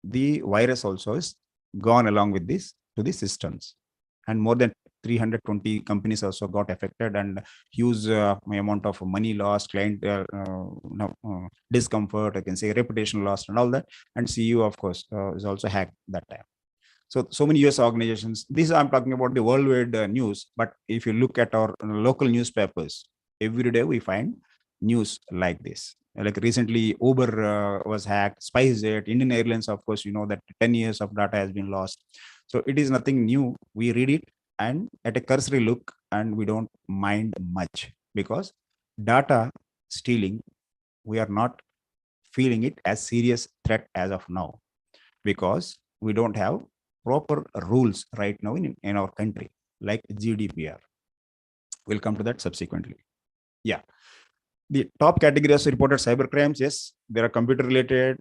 G: the virus also is gone along with this to the systems, and more than 320 companies also got affected, and huge amount of money lost, client discomfort, I can say reputation lost and all that, and CEO of course is also hacked that time. So many US organizations, this I'm talking about the worldwide news, but if you look at our local newspapers, every day we find news like this. Like recently Uber was hacked, SpiceJet, Indian Airlines, of course, that 10 years of data has been lost. So it is nothing new. We read it and at a cursory look, and we don't mind much, because data stealing, we are not feeling it as serious threat as of now, because we don't have proper rules right now in our country, like GDPR. We'll come to that subsequently. Yeah. The top categories of reported cyber crimes, yes, there are computer-related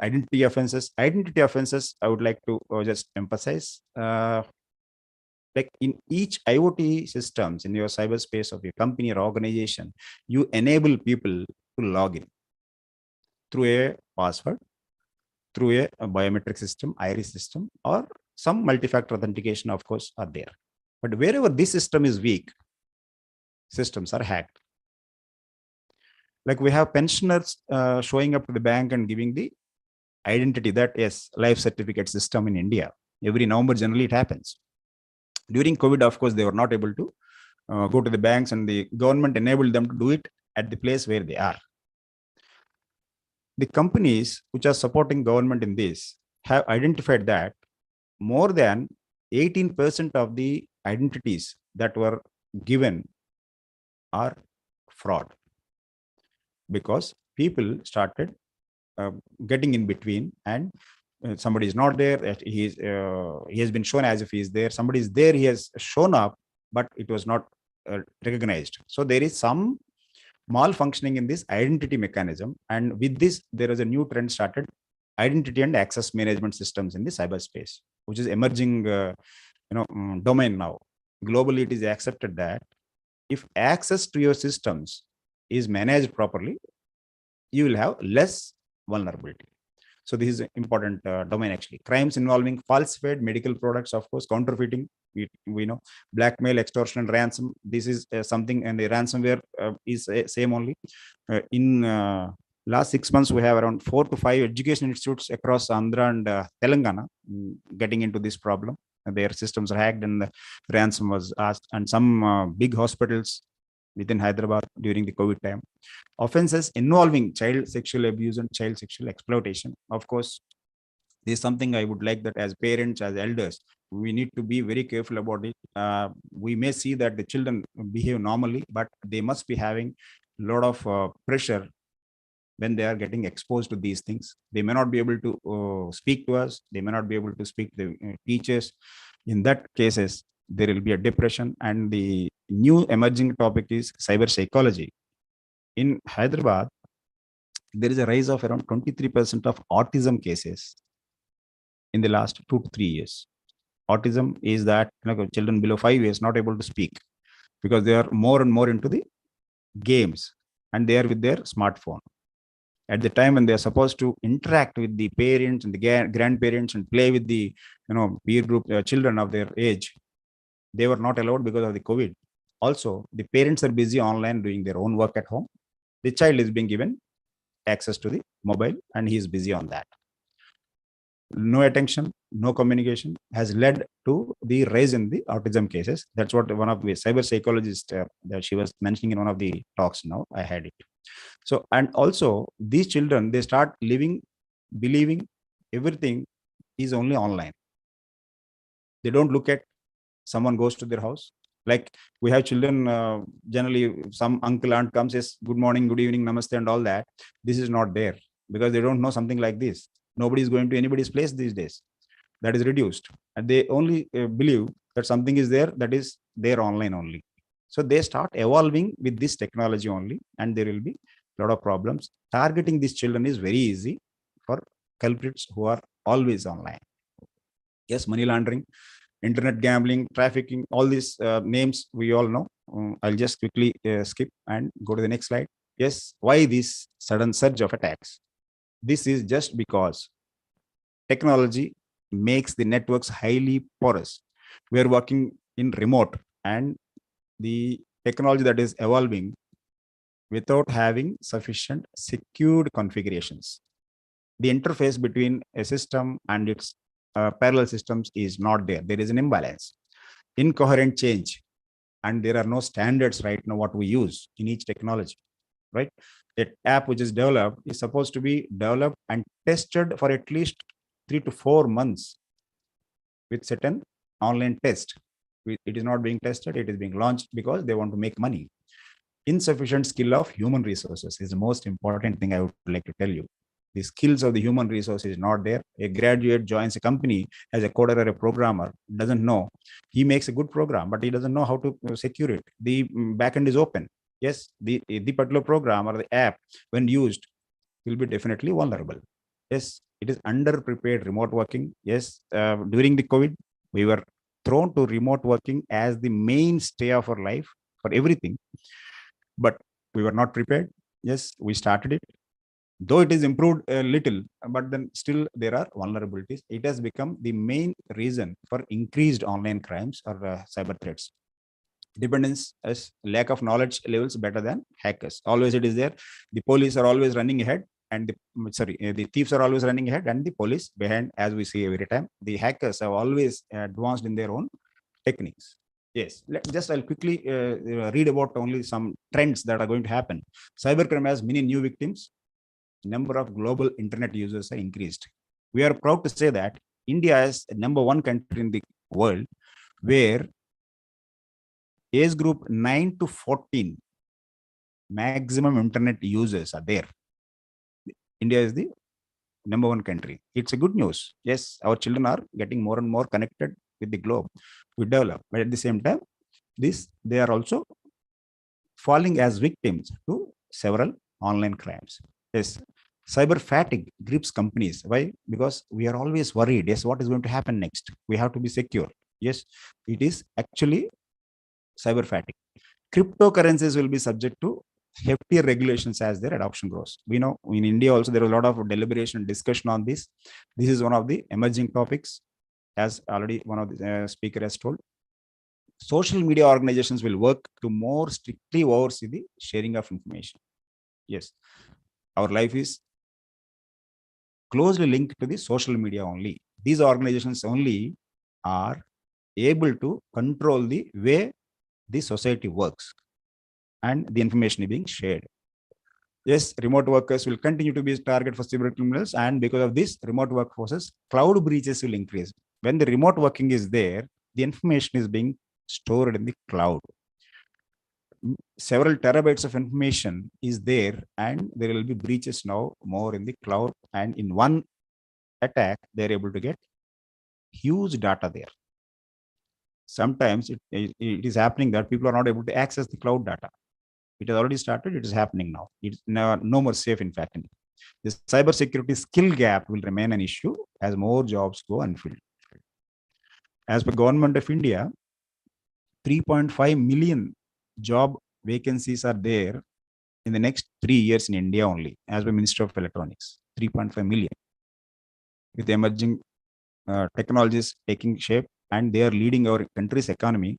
G: identity offenses. Identity offenses, I would like to just emphasize, like in each IoT systems in your cyberspace of your company or organization, you enable people to log in through a password, through a biometric system, iris system, or some multi-factor authentication, of course, are there. But wherever this system is weak, systems are hacked. Like we have pensioners showing up to the bank and giving the identity that, yes, life certificate system in India. Every November, generally it happens. During COVID, of course, they were not able to go to the banks, and the government enabled them to do it at the place where they are. the companies which are supporting government in this have identified that more than 18% of the identities that were given are fraud, because people started getting in between, and somebody is not there, he has been shown as if he is there, somebody is there, he has shown up, but it was not recognized. So there is some malfunctioning in this identity mechanism, and with this there is a new trend started, identity and access management systems in the cyberspace, which is emerging domain now. Globally it is accepted that if access to your systems is managed properly, you will have less vulnerability. So this is an important domain actually. Crimes involving falsified medical products, of course, counterfeiting, we know, blackmail, extortion, and ransom. This is something, and the ransomware is same only. In last 6 months, we have around 4 to 5 education institutes across Andhra and Telangana getting into this problem. Their systems are hacked and the ransom was asked, and some big hospitals within Hyderabad during the COVID time. Offenses involving child sexual abuse and child sexual exploitation. Of course, this is something I would like that as parents, as elders, we need to be very careful about it. We may see that the children behave normally, but they must be having a lot of pressure when they are getting exposed to these things. They may not be able to speak to us. They may not be able to speak to the teachers. In that cases, there will be a depression. And the new emerging topic is cyber psychology. In Hyderabad, there is a rise of around 23% of autism cases in the last 2 to 3 years. Autism is that children below 5 years not able to speak because they are more and more into the games and they are with their smartphone. At the time when they are supposed to interact with the parents and the grandparents and play with the peer group children of their age, they were not allowed because of the COVID. Also, the parents are busy online doing their own work at home. The child is being given access to the mobile and he is busy on that. No attention, no communication has led to the rise in the autism cases. That's what one of the cyber psychologists that she was mentioning in one of the talks. Now I had it. So, and also these children, they start believing everything is only online. They don't look at someone goes to their house. Like we have children, generally some uncle, aunt comes, says, good morning, good evening, namaste and all that. This is not there because they don't know something like this. Nobody is going to anybody's place these days. That is reduced. And they only believe that something is there that is there online only. So they start evolving with this technology only, and there will be a lot of problems. Targeting these children is very easy for culprits who are always online. Yes, money laundering, internet gambling, trafficking, all these names we all know. I'll just quickly skip and go to the next slide. Yes, why this sudden surge of attacks? This is just because technology makes the networks highly porous. We are working in remote, and the technology that is evolving without having sufficient secured configurations. The interface between a system and its parallel systems is not there. There is an imbalance, incoherent change, and there are no standards right now what we use in each technology, right? That app which is developed is supposed to be developed and tested for at least 3 to 4 months with certain online test. It is not being tested, it is being launched because they want to make money. Insufficient skill of human resources is the most important thing I would like to tell you. The skills of the human resource is not there. A graduate joins a company as a coder or a programmer, doesn't know. He makes a good program, but he doesn't know how to secure it. The backend is open. Yes, the particular program or the app, when used, will be definitely vulnerable. Yes, it is underprepared remote working. Yes, during the COVID, we were thrown to remote working as the mainstay of our life for everything, but we were not prepared. Yes, we started it. Though it is improved a little, but then still there are vulnerabilities. It has become the main reason for increased online crimes or cyber threats. Dependence as lack of knowledge levels better than hackers. Always it is there. The police are always running ahead, and the thieves are always running ahead, and the police behind, as we see every time. The hackers have always advanced in their own techniques. Yes, I'll quickly read about only some trends that are going to happen. Cybercrime has many new victims. number of global internet users are increased. We are proud to say that India is the number one country in the world where age group 9 to 14 maximum internet users are there. India is the number one country. It's a good news. Yes, our children are getting more and more connected with the globe. We develop, but at the same time, they are also falling as victims to several online crimes. Yes, cyber fatigue grips companies. Why? Because we are always worried. Yes, what is going to happen next? We have to be secure. Yes, it is actually cyber fatigue. Cryptocurrencies will be subject to heftier regulations as their adoption grows. We know in India also there is a lot of deliberation and discussion on this. This is one of the emerging topics, as already one of the speaker has told. Social media organizations will work to more strictly oversee the sharing of information. Yes, our life is closely linked to the social media only. These organizations only are able to control the way the society works and the information is being shared. Yes, remote workers will continue to be a target for cyber criminals, and because of this, remote workforces, cloud breaches will increase. When the remote working is there, the information is being stored in the cloud. Several terabytes of information is there, and there will be breaches now more in the cloud. And in one attack, they're able to get huge data there. Sometimes it is happening that people are not able to access the cloud data. It has already started. It is happening now. It's no more safe, in fact. This cybersecurity skill gap will remain an issue as more jobs go unfilled. As per Government of India, 3.5 million job vacancies are there in the next 3 years in India only, as per Minister of Electronics. 3.5 million. With emerging technologies taking shape and they are leading our country's economy,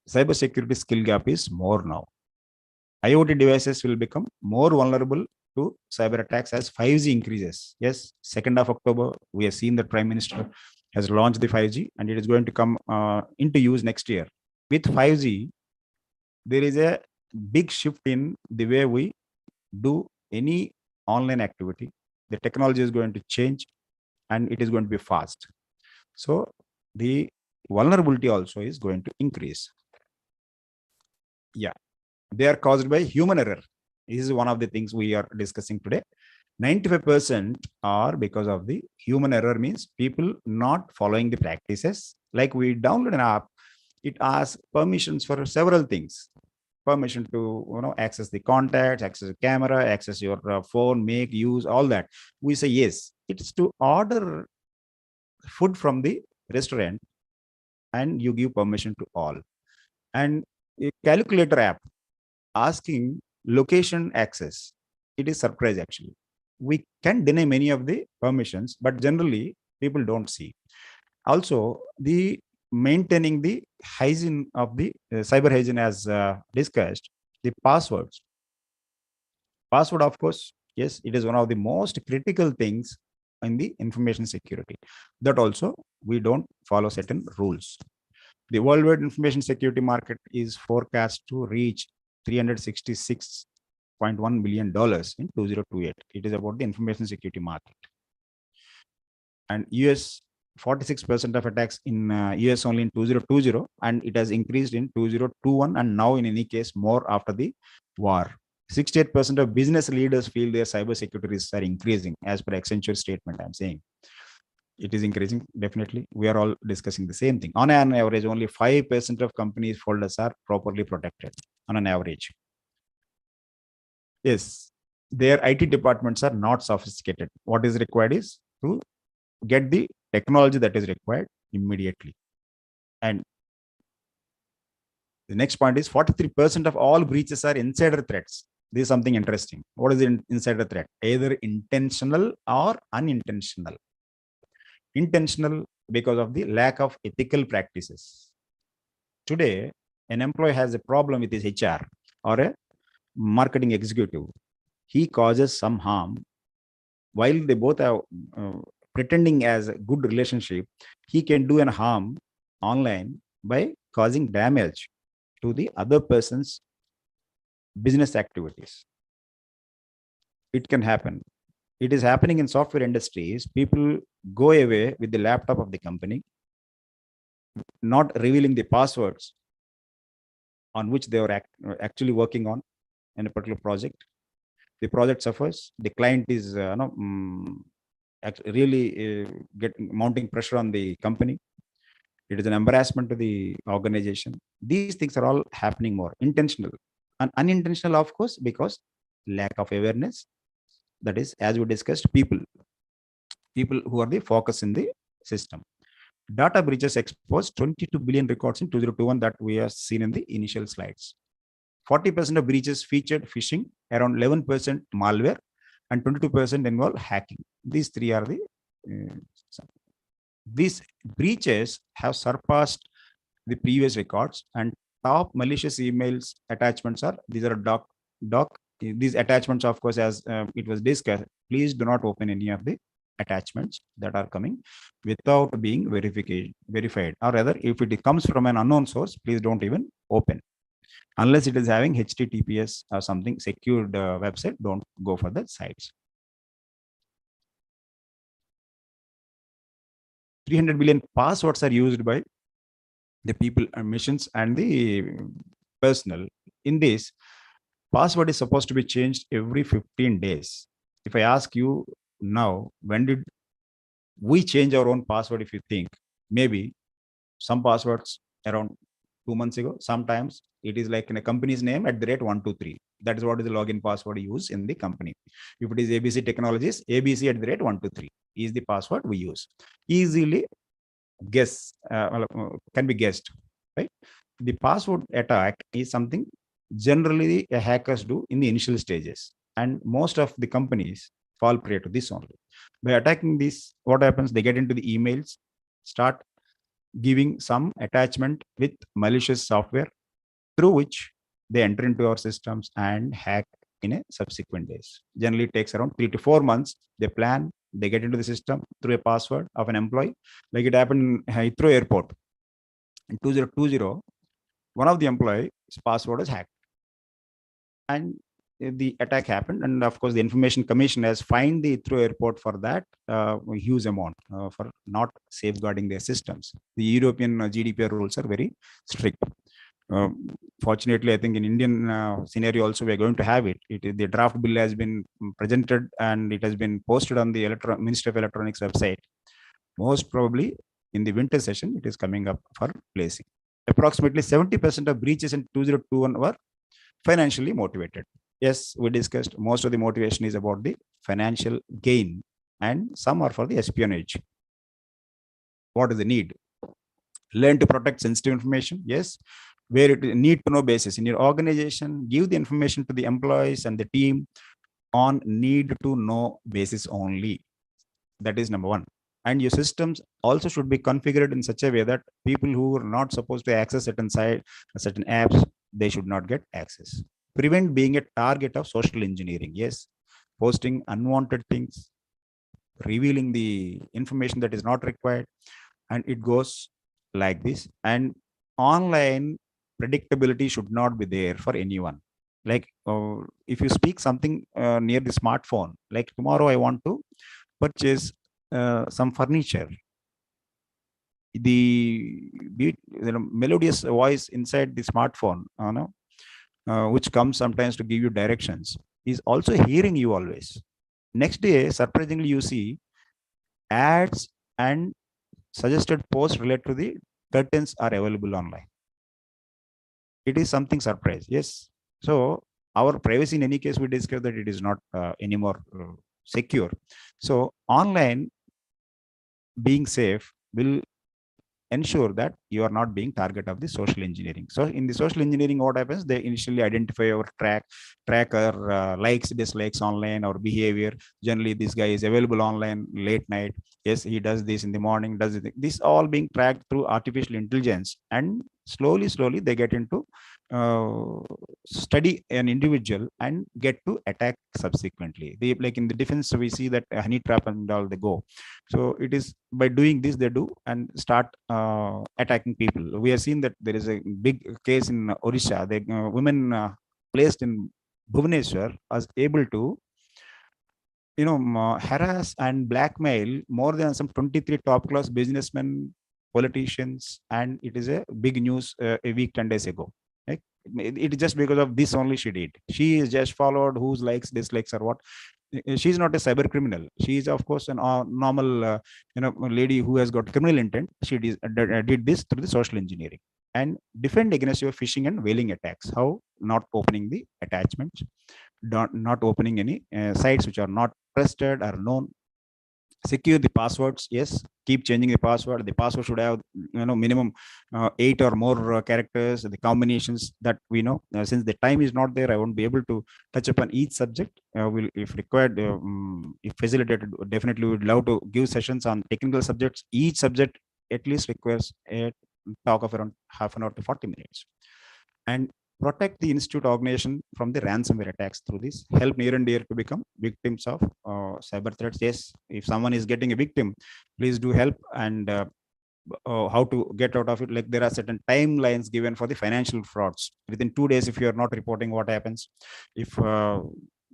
G: cybersecurity skill gap is more now. IoT devices will become more vulnerable to cyber attacks as 5G increases. Yes, 2nd of October, we have seen that Prime Minister has launched the 5G and it is going to come into use next year. With 5G, there is a big shift in the way we do any online activity. The technology is going to change and it is going to be fast. So the vulnerability also is going to increase. Yeah, they are caused by human error. This is one of the things we are discussing today. 95% are because of the human error, means people not following the practices. Like we download an app, it asks permissions for several things. Permission to access the contacts, access the camera, access your phone, make, use, all that. We say yes. It's to order food from the restaurant and you give permission to all. And a calculator app asking location access, it is surprise actually. We can deny many of the permissions, but generally people don't see. Also, the maintaining the hygiene of the cyber hygiene as discussed, the passwords. Password, of course, yes, it is one of the most critical things in the information security. That also, we don't follow certain rules. The worldwide information security market is forecast to reach $366.1 billion in 2028. It is about the information security market. And US, 46% of attacks in US only in 2020, and it has increased in 2021, and now in any case more after the war. 68% of business leaders feel their cybersecurity risks are increasing, as per Accenture statement. I'm saying it is increasing. Definitely, we are all discussing the same thing. On an average, only 5% of companies' folders are properly protected. On an average, yes, their IT departments are not sophisticated. What is required is to get the technology that is required immediately. And the next point is 43% of all breaches are insider threats. This is something interesting. What is insider threat? Either intentional or unintentional. Intentional because of the lack of ethical practices. Today, an employee has a problem with his HR or a marketing executive. He causes some harm. While they both are pretending as a good relationship, he can do an harm online by causing damage to the other person's business activities. it can happen. It is happening in software industries. People go away with the laptop of the company, not revealing the passwords on which they were actually working on in a particular project. The project suffers. The client is really mounting pressure on the company. It is an embarrassment to the organization. These things are all happening more intentional and unintentional, of course, because lack of awareness. That is, as we discussed, people who are the focus in the system. Data breaches exposed 22 billion records in 2021 that we have seen in the initial slides. 40% of breaches featured phishing, around 11% malware, and 22% involve hacking. These three are the these breaches have surpassed the previous records, and top malicious emails attachments are these are doc these attachments, of course, as it was discussed. Please do not open any of the attachments that are coming without being verified, or rather, if it comes from an unknown source, please don't even open unless it is having HTTPS or something secured website. Don't go for the sites. 300 billion passwords are used by the people and missions and the personnel. In this, password is supposed to be changed every 15 days. If I ask you now, when did we change our own password? If you think, maybe some passwords around 2 months ago. Sometimes it is like in a company's name @123. That is what is the login password used in the company. If it is ABC Technologies, ABC @123 is the password we use. Easily can be guessed, right? The password attack is something generally hackers do in the initial stages, and most of the companies fall prey to this only. By attacking this, what happens? They get into the emails, start giving some attachment with malicious software through which they enter into our systems and hack in a subsequent days. Generally, it takes around 3 to 4 months. They plan, they get into the system through a password of an employee. Like it happened in Heathrow Airport in 2020. One of the employees' password was hacked, and the attack happened. And of course, the Information Commission has fined the Heathrow Airport for that huge amount for not safeguarding their systems. The European GDPR rules are very strict. Fortunately, I think in Indian scenario also we are going to have it. The draft bill has been presented and it has been posted on the Ministry of Electronics website. Most probably in the winter session, it is coming up for placing. Approximately 70% of breaches in 2021 were financially motivated. Yes, we discussed most of the motivation is about the financial gain, and some are for the espionage. What is the need? Learn to protect sensitive information. Yes, where it need to know basis in your organization, give the information to the employees and the team on need to know basis only. That is number one. And your systems also should be configured in such a way that people who are not supposed to access certain apps, they should not get access. Prevent being a target of social engineering. Yes, posting unwanted things, revealing the information that is not required, and it goes like this. And online predictability should not be there for anyone. Like if you speak something near the smartphone, like tomorrow I want to purchase some furniture, the melodious voice inside the smartphone, which comes sometimes to give you directions, is also hearing you always. Next day, surprisingly, you see ads and suggested posts related to the curtains are available online. It is something surprise. Yes. So our privacy, in any case, we discover that it is not anymore secure. So online being safe will ensure that you are not being target of the social engineering. So in the social engineering, what happens? They initially identify our tracker likes, dislikes online, or behavior. Generally, this guy is available online late night. Yes, he does this in the morning, does it. This all being tracked through artificial intelligence, and slowly they get into study an individual and get to attack subsequently. They, like in the defense, we see that honey trap and all they go. So it is by doing this they do and start attacking people. We have seen that there is a big case in Odisha. The women placed in Bhubaneswar was able to harass and blackmail more than some 23 top class businessmen, politicians, and it is a big news a week, 10 days ago. Right? It is just because of this only she did. She is just followed whose likes, dislikes, or what. She's not a cyber criminal. She is, of course, an normal, lady who has got criminal intent. She did this through the social engineering and defend against your phishing and whaling attacks. How? Not opening the attachments, not opening any sites which are not trusted or known. Secure the passwords. Yes, keep changing the password. The password should have minimum 8 or more characters. The combinations that we know. Since the time is not there, I won't be able to touch upon each subject. Will, if required, if facilitated, definitely would love to give sessions on technical subjects. Each subject at least requires a talk of around half an hour to 40 minutes. And protect the institute organization from the ransomware attacks through this. Help near and dear to become victims of cyber threats. Yes, if someone is getting a victim, please do help. And how to get out of it. Like there are certain timelines given for the financial frauds. Within 2 days, if you are not reporting, what happens? If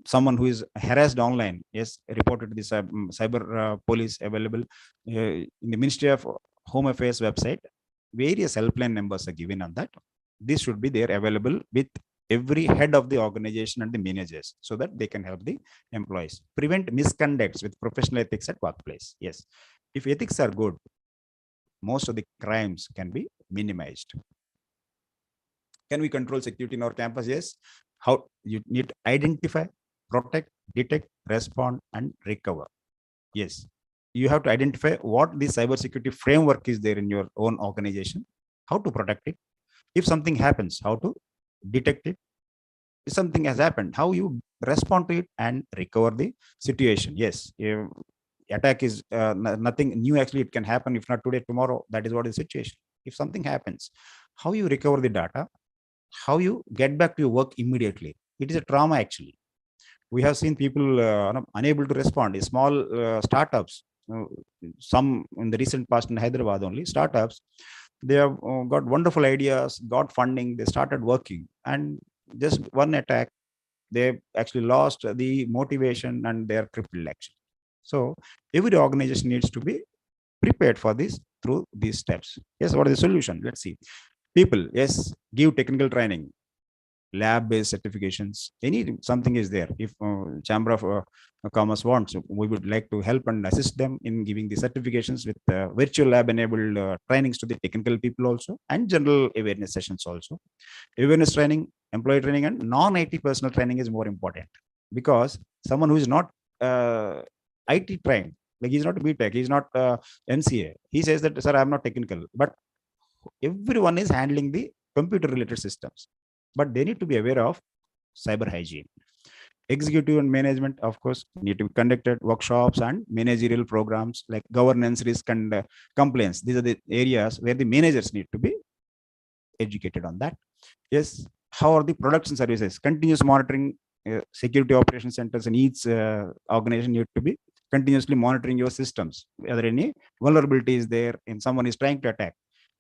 G: someone who is harassed online, yes, reported this cyber police available in the Ministry of Home Affairs website. Various helpline numbers are given on that. This should be there available with every head of the organization and the managers so that they can help the employees. Prevent misconducts with professional ethics at workplace. Yes, if ethics are good, most of the crimes can be minimized. Can we control security in our campus? Yes. How? You need to identify, protect, detect, respond, and recover. Yes, you have to identify what the cybersecurity framework is there in your own organization, how to protect it. If something happens, how to detect it. If something has happened, how you respond to it and recover the situation. Yes, attack is nothing new. Actually, it can happen, if not today, tomorrow. That is what is the situation. If something happens, how you recover the data, how you get back to your work immediately. It is a trauma, actually. We have seen people unable to respond. Small startups, some in the recent past in Hyderabad only, startups, they have got wonderful ideas, got funding, they started working, and just one attack, they actually lost the motivation and they are crippled, actually. So every organization needs to be prepared for this through these steps. Yes, what is the solution? Let's see. People, yes, give technical training, lab-based certifications. Something is there. If Chamber of Commerce wants, we would like to help and assist them in giving the certifications with virtual lab-enabled trainings to the technical people also, and general awareness sessions also. Awareness training, employee training, and non-IT personal training is more important, because someone who is not IT trained, like he's not a BTech, he's not MCA, he says that, sir, I'm not technical, but everyone is handling the computer-related systems. But they need to be aware of cyber hygiene. Executive and management, of course, need to be conducted workshops and managerial programs like governance, risk, and compliance. These are the areas where the managers need to be educated on that. Yes, how are the products and services? Continuous monitoring. Security operation centers in each organization need to be continuously monitoring your systems. Are there any vulnerabilities there? And someone is trying to attack.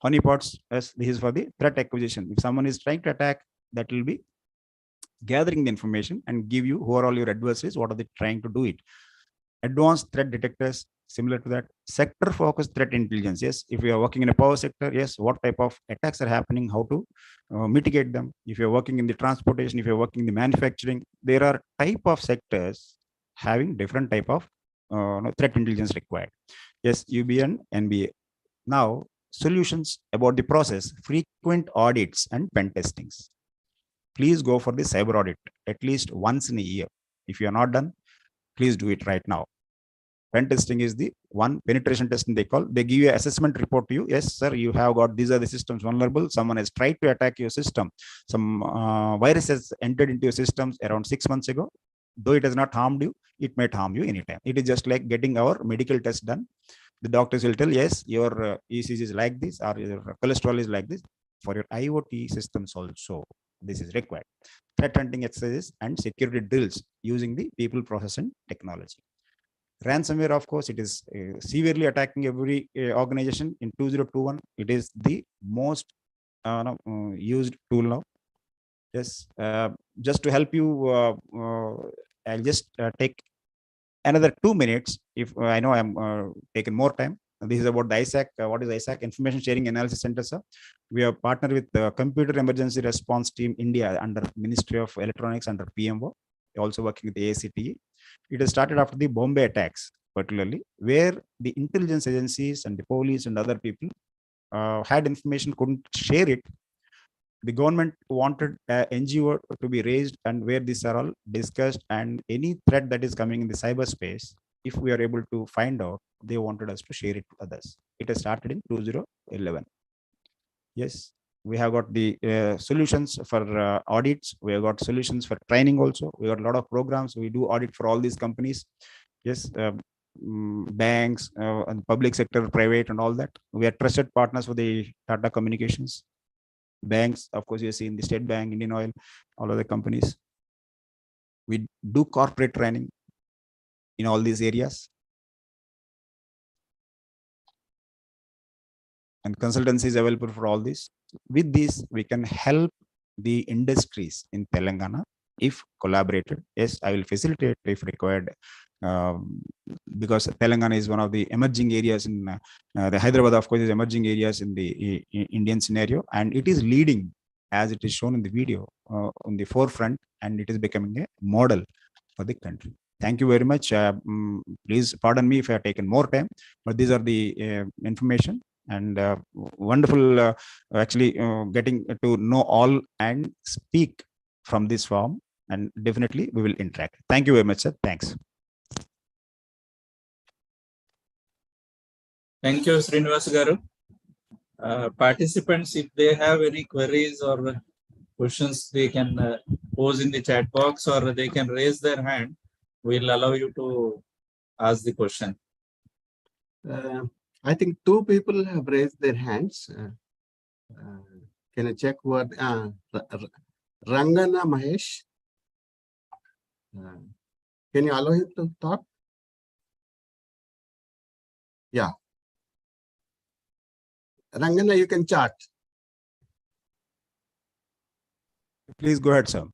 G: Honeypots, yes, this is for the threat acquisition. If someone is trying to attack, that will be gathering the information and give you who are all your adversaries, what are they trying to do it. Advanced threat detectors, similar to that. Sector focused threat intelligence. Yes, if you are working in a power sector, yes, what type of attacks are happening, how to mitigate them. If you're working in the transportation, if you're working in the manufacturing, there are type of sectors having different type of threat intelligence required. Yes, UB and NBA. Now, solutions about the process, frequent audits and pen testings. Please go for the cyber audit at least once in a year. If you are not done, please do it right now. Pen testing is the one penetration testing they call. They give you an assessment report to you. Yes, sir, you have got, these are the systems vulnerable. Someone has tried to attack your system. Some virus has entered into your systems around 6 months ago. Though it has not harmed you, it might harm you anytime. It is just like getting our medical test done. The doctors will tell, yes, your ECG is like this, or your cholesterol is like this. For your IoT systems also, this is required. Threat hunting exercises and security drills using the people, process, and technology. Ransomware, of course, it is severely attacking every organization. In 2021, it is the most used tool now. Yes, just to help you, I'll just take another 2 minutes, if I know I'm taking more time. This is about the ISAC. What is ISAC? Information Sharing Analysis Center, sir. We have partnered with the Computer Emergency Response Team India under Ministry of Electronics under PMO, also working with the ACTE. It has started after the Bombay attacks, particularly, where the intelligence agencies and the police and other people had information, couldn't share it. The government wanted NGO to be raised, and where these are all discussed, and any threat that is coming in the cyberspace, if we are able to find out, they wanted us to share it to others. It has started in 2011. Yes, we have got the solutions for audits. We have got solutions for training also. We got a lot of programs. We do audit for all these companies. Yes, banks and public sector, private, and all that. We are trusted partners for the Tata Communications. Banks, of course, you see in the State Bank, Indian Oil, all other companies. We do corporate training in all these areas. And consultancy is available for all this. With this, we can help the industries in Telangana if collaborated. Yes, I will facilitate if required, because Telangana is one of the emerging areas in the Hyderabad, of course, is emerging areas in the Indian scenario, and it is leading, as it is shown in the video, on the forefront, and it is becoming a model for the country. Thank you very much. Please pardon me if I have taken more time, but these are the information. And wonderful, actually, getting to know all and speak from this form, and definitely we will interact. Thank you very much, sir. Thanks.
A: Thank you, Srinivas Garu. Participants, if they have any queries or questions, they can pose in the chat box, or they can raise their hand. We'll allow you to ask the question.
E: I think 2 people have raised their hands. Can I check what? Rangana Mahesh. Can you allow him to talk? Yeah. Rangana, you can chat.
G: Please go ahead, sir.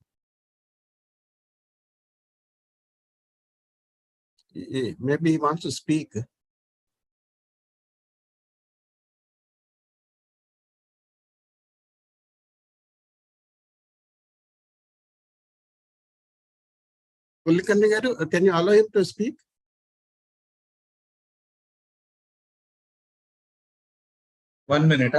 E: Maybe he wants to speak. Can you allow him to speak?
A: One minute.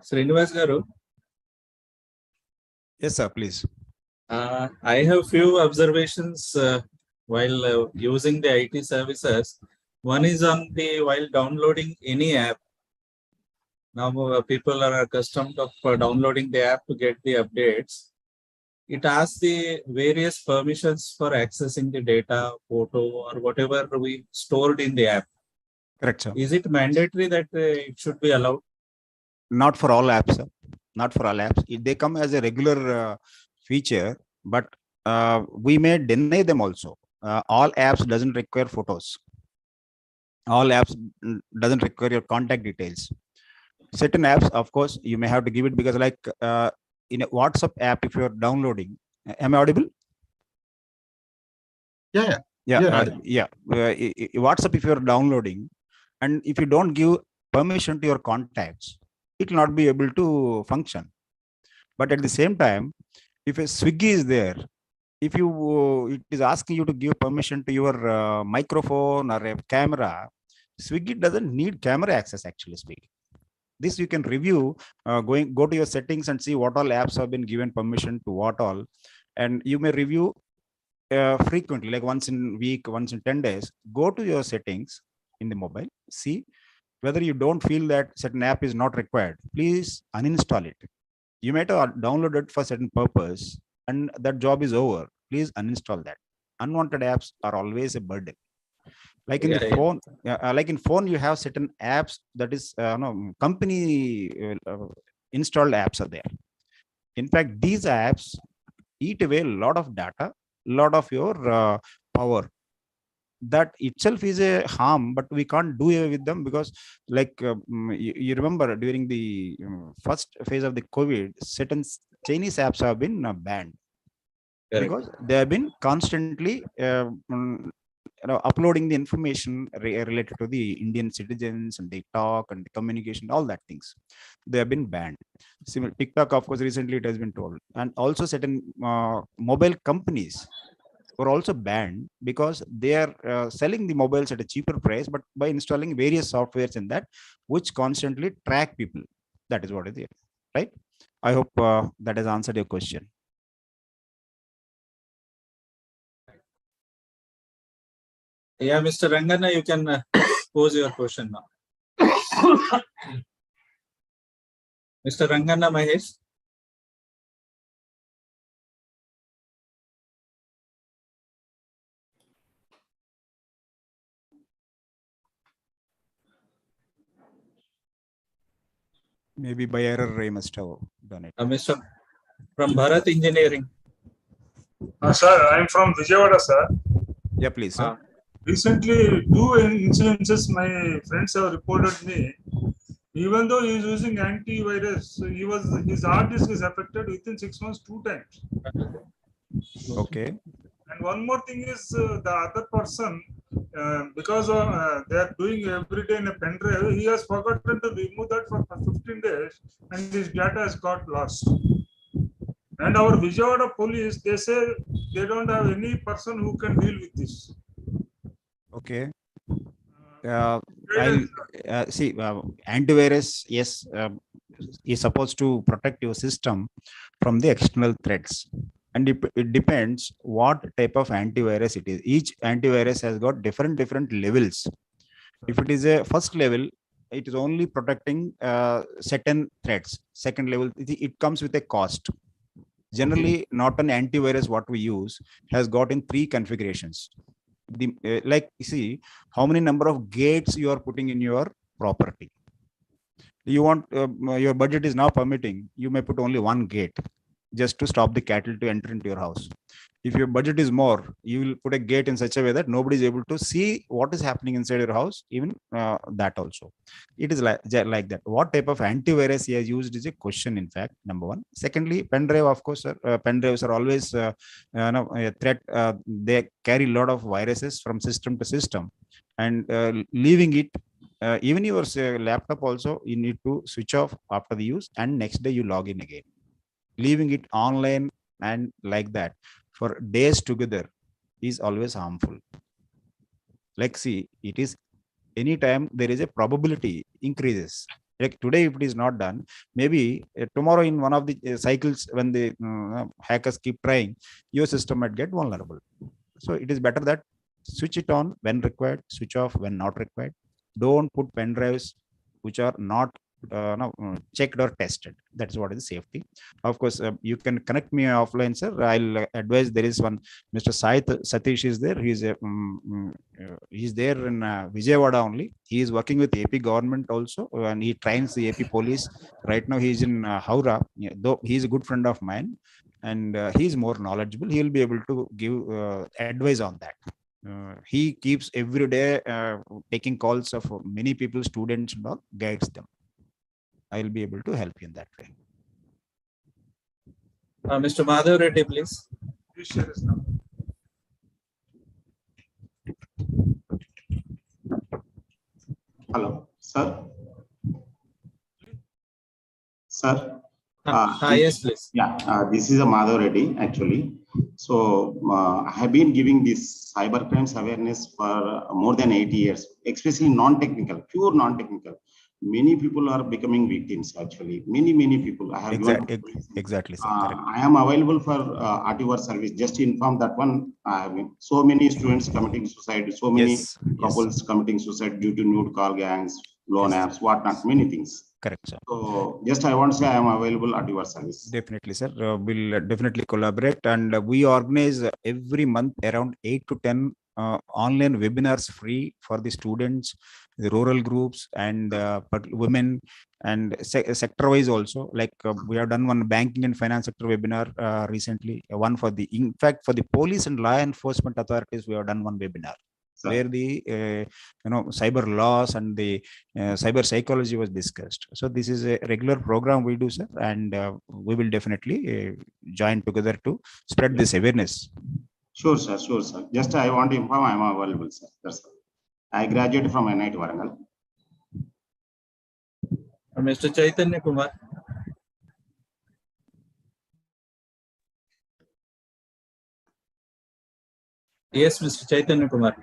A: Srinivas Garu.
G: Yes, sir, please.
A: I have few observations while using the IT services. One is on the while downloading any app. Now people are accustomed of downloading the app to get the updates. It asks the various permissions for accessing the data, photo, or whatever we stored in the app.
G: Correct, sir.
A: Is it mandatory that it should be allowed?
G: Not for all apps, sir. Not for all apps. They come as a regular feature, but we may deny them also. All apps doesn't require photos. All apps doesn't require your contact details. Certain apps, of course, you may have to give it, because like in a WhatsApp app, if you're downloading, am I audible?
E: Yeah.
G: WhatsApp, if you're downloading, and if you don't give permission to your contacts, it will not be able to function. But at the same time, if a Swiggy is there, if you it is asking you to give permission to your microphone or a camera, Swiggy doesn't need camera access, actually speaking. This you can review, go to your settings and see what all apps have been given permission to what all, and you may review frequently, like once in week, once in 10 days. Go to your settings in the mobile, see whether you don't feel that certain app is not required. Please uninstall it. You might have downloaded for certain purpose, and that job is over. Please uninstall that. unwanted apps are always a burden. Like in the
A: Yeah, yeah.
G: phone, like in phone, you have certain apps that is no company installed apps are there. In fact, these apps eat away a lot of data, lot of your power. That itself is a harm, but we can't do away with them because, like you remember during the first phase of the COVID, certain Chinese apps have been banned.
A: Correct.
G: Because they have been constantly uploading the information related to the Indian citizens, and they talk and the communication, all that things. They have been banned. Similar TikTok, of course, recently it has been told, and also certain mobile companies were also banned because they are selling the mobiles at a cheaper price, but by installing various softwares in that, which constantly track people. That is what it is, right? I hope that has answered your question.
A: Yeah, Mr. Rangana, you can pose your question now. Mr. Rangana Mahesh.
G: Maybe by error I must have done it.
A: Mr. from Bharat Engineering.
H: Sir, I'm from Vijayawada, sir.
G: Yeah, please, sir.
H: Recently, 2 incidences my friends have reported me. Even though he is using antivirus, his hard disk is affected within 6 months 2 times.
G: Okay.
H: And one more thing is the other person, because they are doing every day in a pen drive, he has forgotten to remove that for 15 days, and his data has got lost. And our Vijayawada police, they say they don't have any person who can deal with this.
G: Okay. I'll see antivirus, yes, is supposed to protect your system from the external threats, and it depends what type of antivirus it is. Each antivirus has got different levels. If it is a first level, it is only protecting certain threats. Second level, it comes with a cost. Generally, not an antivirus what we use has got in 3 configurations. Like you see how many number of gates you are putting in your property. You want your budget is now permitting, you may put only 1 gate just to stop the cattle to enter into your house. If your budget is more, you will put a gate in such a way that nobody is able to see what is happening inside your house, even that also. It is like that. What type of antivirus he has used is a question, in fact, number 1. Secondly, pen drive, of course, pen drives are always a threat. They carry a lot of viruses from system to system, and leaving it, even your laptop also, you need to switch off after the use, and next day you log in again. Leaving it online and like that for days together is always harmful. Like, see, it is anytime there is a probability increases. Like today, if it is not done, maybe tomorrow in one of the cycles when the hackers keep trying, your system might get vulnerable. So it is better that switch it on when required, switch off when not required. Don't put pen drives which are not checked or tested. That's what is safety. Of course, you can connect me offline, sir. I'll advise. There is one Mr. Satish is there. He's there in Vijayawada only. He is working with AP government also, and he trains the AP police. Right now, he is in Howrah. Though he is a good friend of mine, and he is more knowledgeable. He will be able to give advice on that. He keeps every day taking calls of many people, students, and all, guides them. I will be able to help you in that way.
A: Mr. Madhav Reddy, please.
H: Please share his number.
I: Hello, sir. Sir.
A: Yes, please.
I: Yeah, this is a Madhav Reddy actually. So I have been giving this cyber crimes awareness for more than 8 years, especially non-technical, pure non-technical. Many people are becoming victims actually. Many people. I have
G: exactly. Sir,
I: I am available for RTOR service. Just to inform that one. So many students committing suicide. So many couples committing suicide due to nude call gangs, loan apps, whatnot. Many things.
G: Correct, sir.
I: So just I want to say I am available at your service.
G: Definitely, sir. We'll definitely collaborate, and we organize every month around 8 to 10 online webinars free for the students, the rural groups, and women, and sector-wise also. Like we have done one banking and finance sector webinar recently. One for the, in fact, for the police and law enforcement authorities, we have done one webinar.
I: Sir.
G: Where the cyber laws and the cyber psychology was discussed. So this is a regular program we do, sir, and we will definitely join together to spread this awareness.
I: Sure, sir. Sure, sir. Just I want to inform I am available, sir. That's all. I graduated from NIT Warangal.
A: Mr. Chaitanya Kumar. Yes, Mr. Chaitanya Kumar.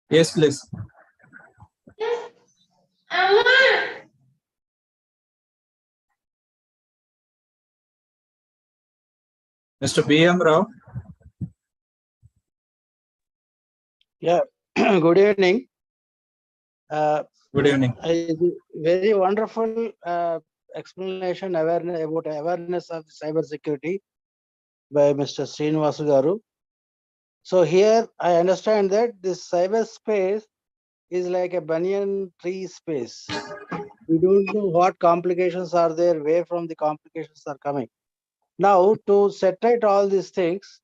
A: Yes, please. Mr. B.M. Rao.
J: Yeah, good evening.
A: Good evening.
J: Very wonderful explanation about awareness of cyber security by Mr. Srinivasu Garu. So here I understand that this cyber space is like a banyan tree space. We don't know what complications are there, where from the complications are coming. Now, to set right all these things,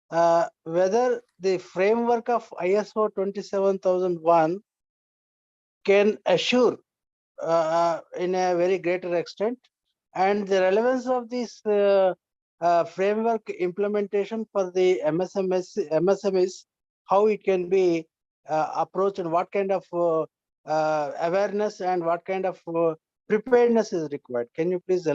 J: whether the framework of ISO 27001 can assure in a very greater extent, and the relevance of this framework implementation for the MSMEs, how it can be approached, and what kind of awareness and what kind of preparedness is required. Can you please?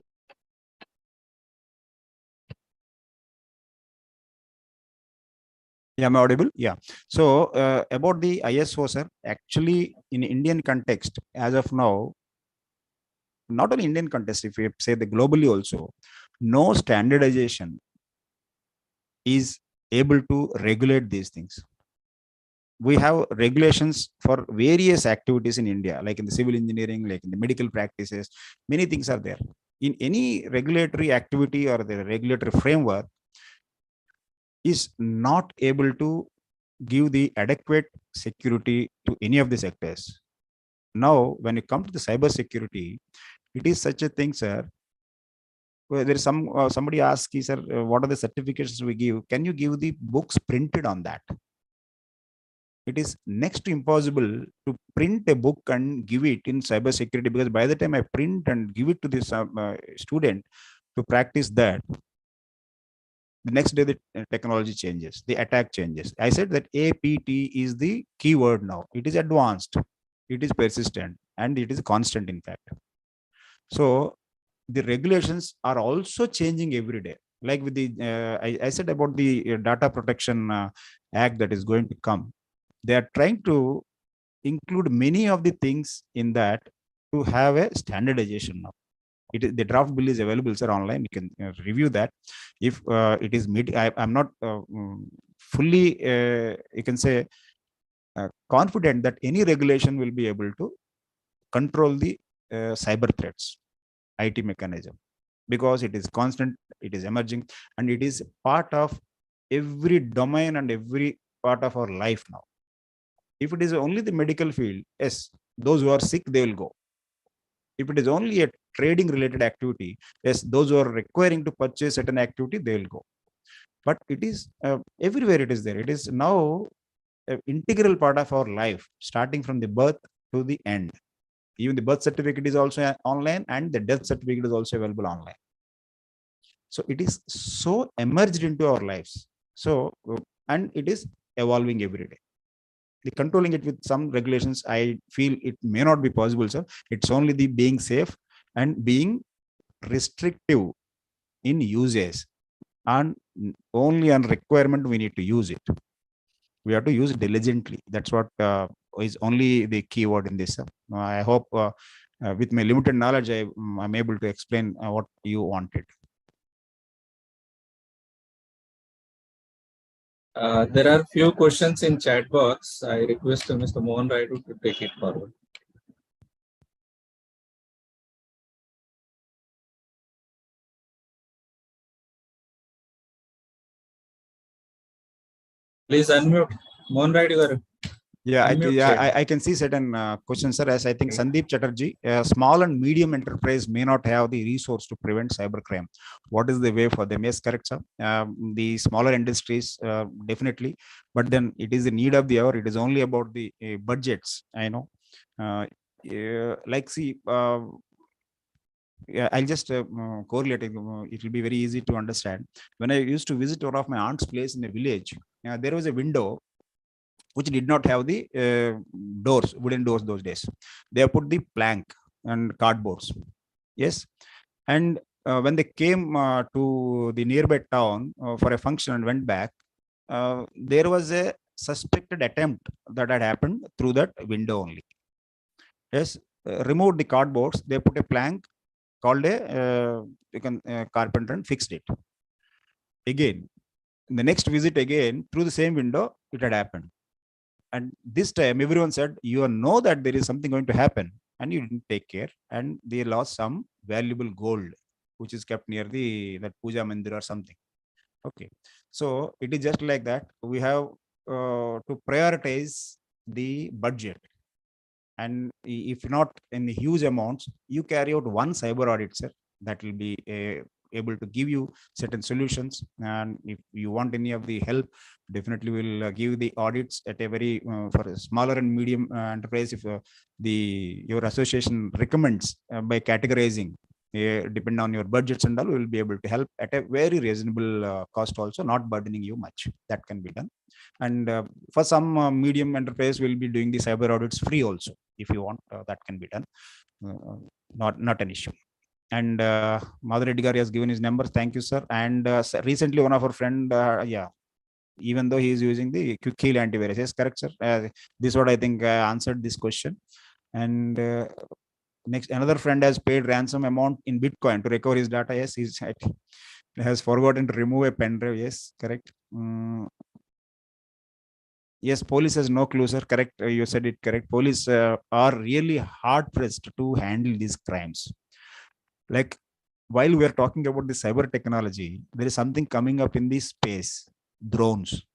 G: Yeah, am I audible? Yeah. So about the ISO, sir, actually in Indian context, as of now, not only Indian context, if we say the globally also, no standardization is able to regulate these things. We have regulations for various activities in India, like in the civil engineering, like in the medical practices, many things are there. In any regulatory activity or the regulatory framework is not able to give the adequate security to any of the sectors. Now, when it comes to the cyber security, it is such a thing, sir. Where there is somebody asks, sir, what are the certificates we give? Can you give the books printed on that? It is next to impossible to print a book and give it in cyber security, because by the time I print and give it to this student to practice that, the next day the technology changes, the attack changes. I said that APT is the keyword now. It is advanced, it is persistent, and it is constant, in fact. So the regulations are also changing every day. Like with the, I said about the data protection act that is going to come. They are trying to include many of the things in that to have a standardization now. It is, the draft bill is available, sir, online. You can review that. If it is I'm not fully, you can say, confident that any regulation will be able to control the cyber threats, IT mechanism, because it is constant, it is emerging, and it is part of every domain and every part of our life now. If it is only the medical field, yes, those who are sick, they will go. If it is only a trading related activity, yes, those who are requiring to purchase certain activity, they will go. But it is everywhere it is there. It is now an integral part of our life, starting from the birth to the end. Even the birth certificate is also online, and the death certificate is also available online. So it is so emerged into our lives. So, and it is evolving every day. The controlling it with some regulations, I feel it may not be possible, sir. It's only the being safe and being restrictive in usage, and only on requirement we need to use it. We have to use it diligently. That's what is only the keyword in this. I hope with my limited knowledge, I'm able to explain what you wanted.
A: There are few questions in chat box. I request Mr. Mohan Raidu to take it forward. Please unmute. Mohan Raidu garu.
G: Yeah,
A: Unmute
G: yeah,
A: chat.
G: I can see certain questions, sir. As I think Sandeep Chatterjee, small and medium enterprise may not have the resource to prevent cybercrime. What is the way for them? Yes, correct, sir. The smaller industries, definitely, but then it is the need of the hour. It is only about the budgets. I know. Like, see, yeah, I'll just correlate it. It will be very easy to understand. When I used to visit one of my aunt's place in a village, there was a window which did not have the doors, wooden doors those days. They have put the plank and cardboards. Yes. And when they came to the nearby town for a function and went back, there was a suspected attempt that had happened through that window only. Yes. Removed the cardboards, they put a plank, called a carpenter and fixed it. Again, in the next visit again, through the same window, it had happened. And this time everyone said, you know that there is something going to happen, and you didn't take care, and they lost some valuable gold which is kept near the that puja mandir or something. Okay, so it is just like that. We have to prioritize the budget, and if not in huge amounts, you carry out one cyber audit, sir. That will be able to give you certain solutions. And if you want any of the help, definitely will give the audits at a very for a smaller and medium enterprise. If your association recommends by categorizing, depend on your budgets and all, we will be able to help at a very reasonable cost, also not burdening you much. That can be done. And for some medium enterprise, we'll be doing the cyber audits free also. If you want, that can be done. Not an issue. And Madhur Edgar has given his numbers. Thank you, sir. And recently, one of our friend, even though he is using the quick kill antivirus, yes, correct, sir. This is what I think answered this question. And next, another friend has paid ransom amount in Bitcoin to recover his data. Yes, he has forgotten to remove a pen drive. Yes, correct. Yes, police has no clue, sir. Correct. You said it correct. Police are really hard pressed to handle these crimes. Like, while we are talking about the cyber technology, there is something coming up in this space: drones.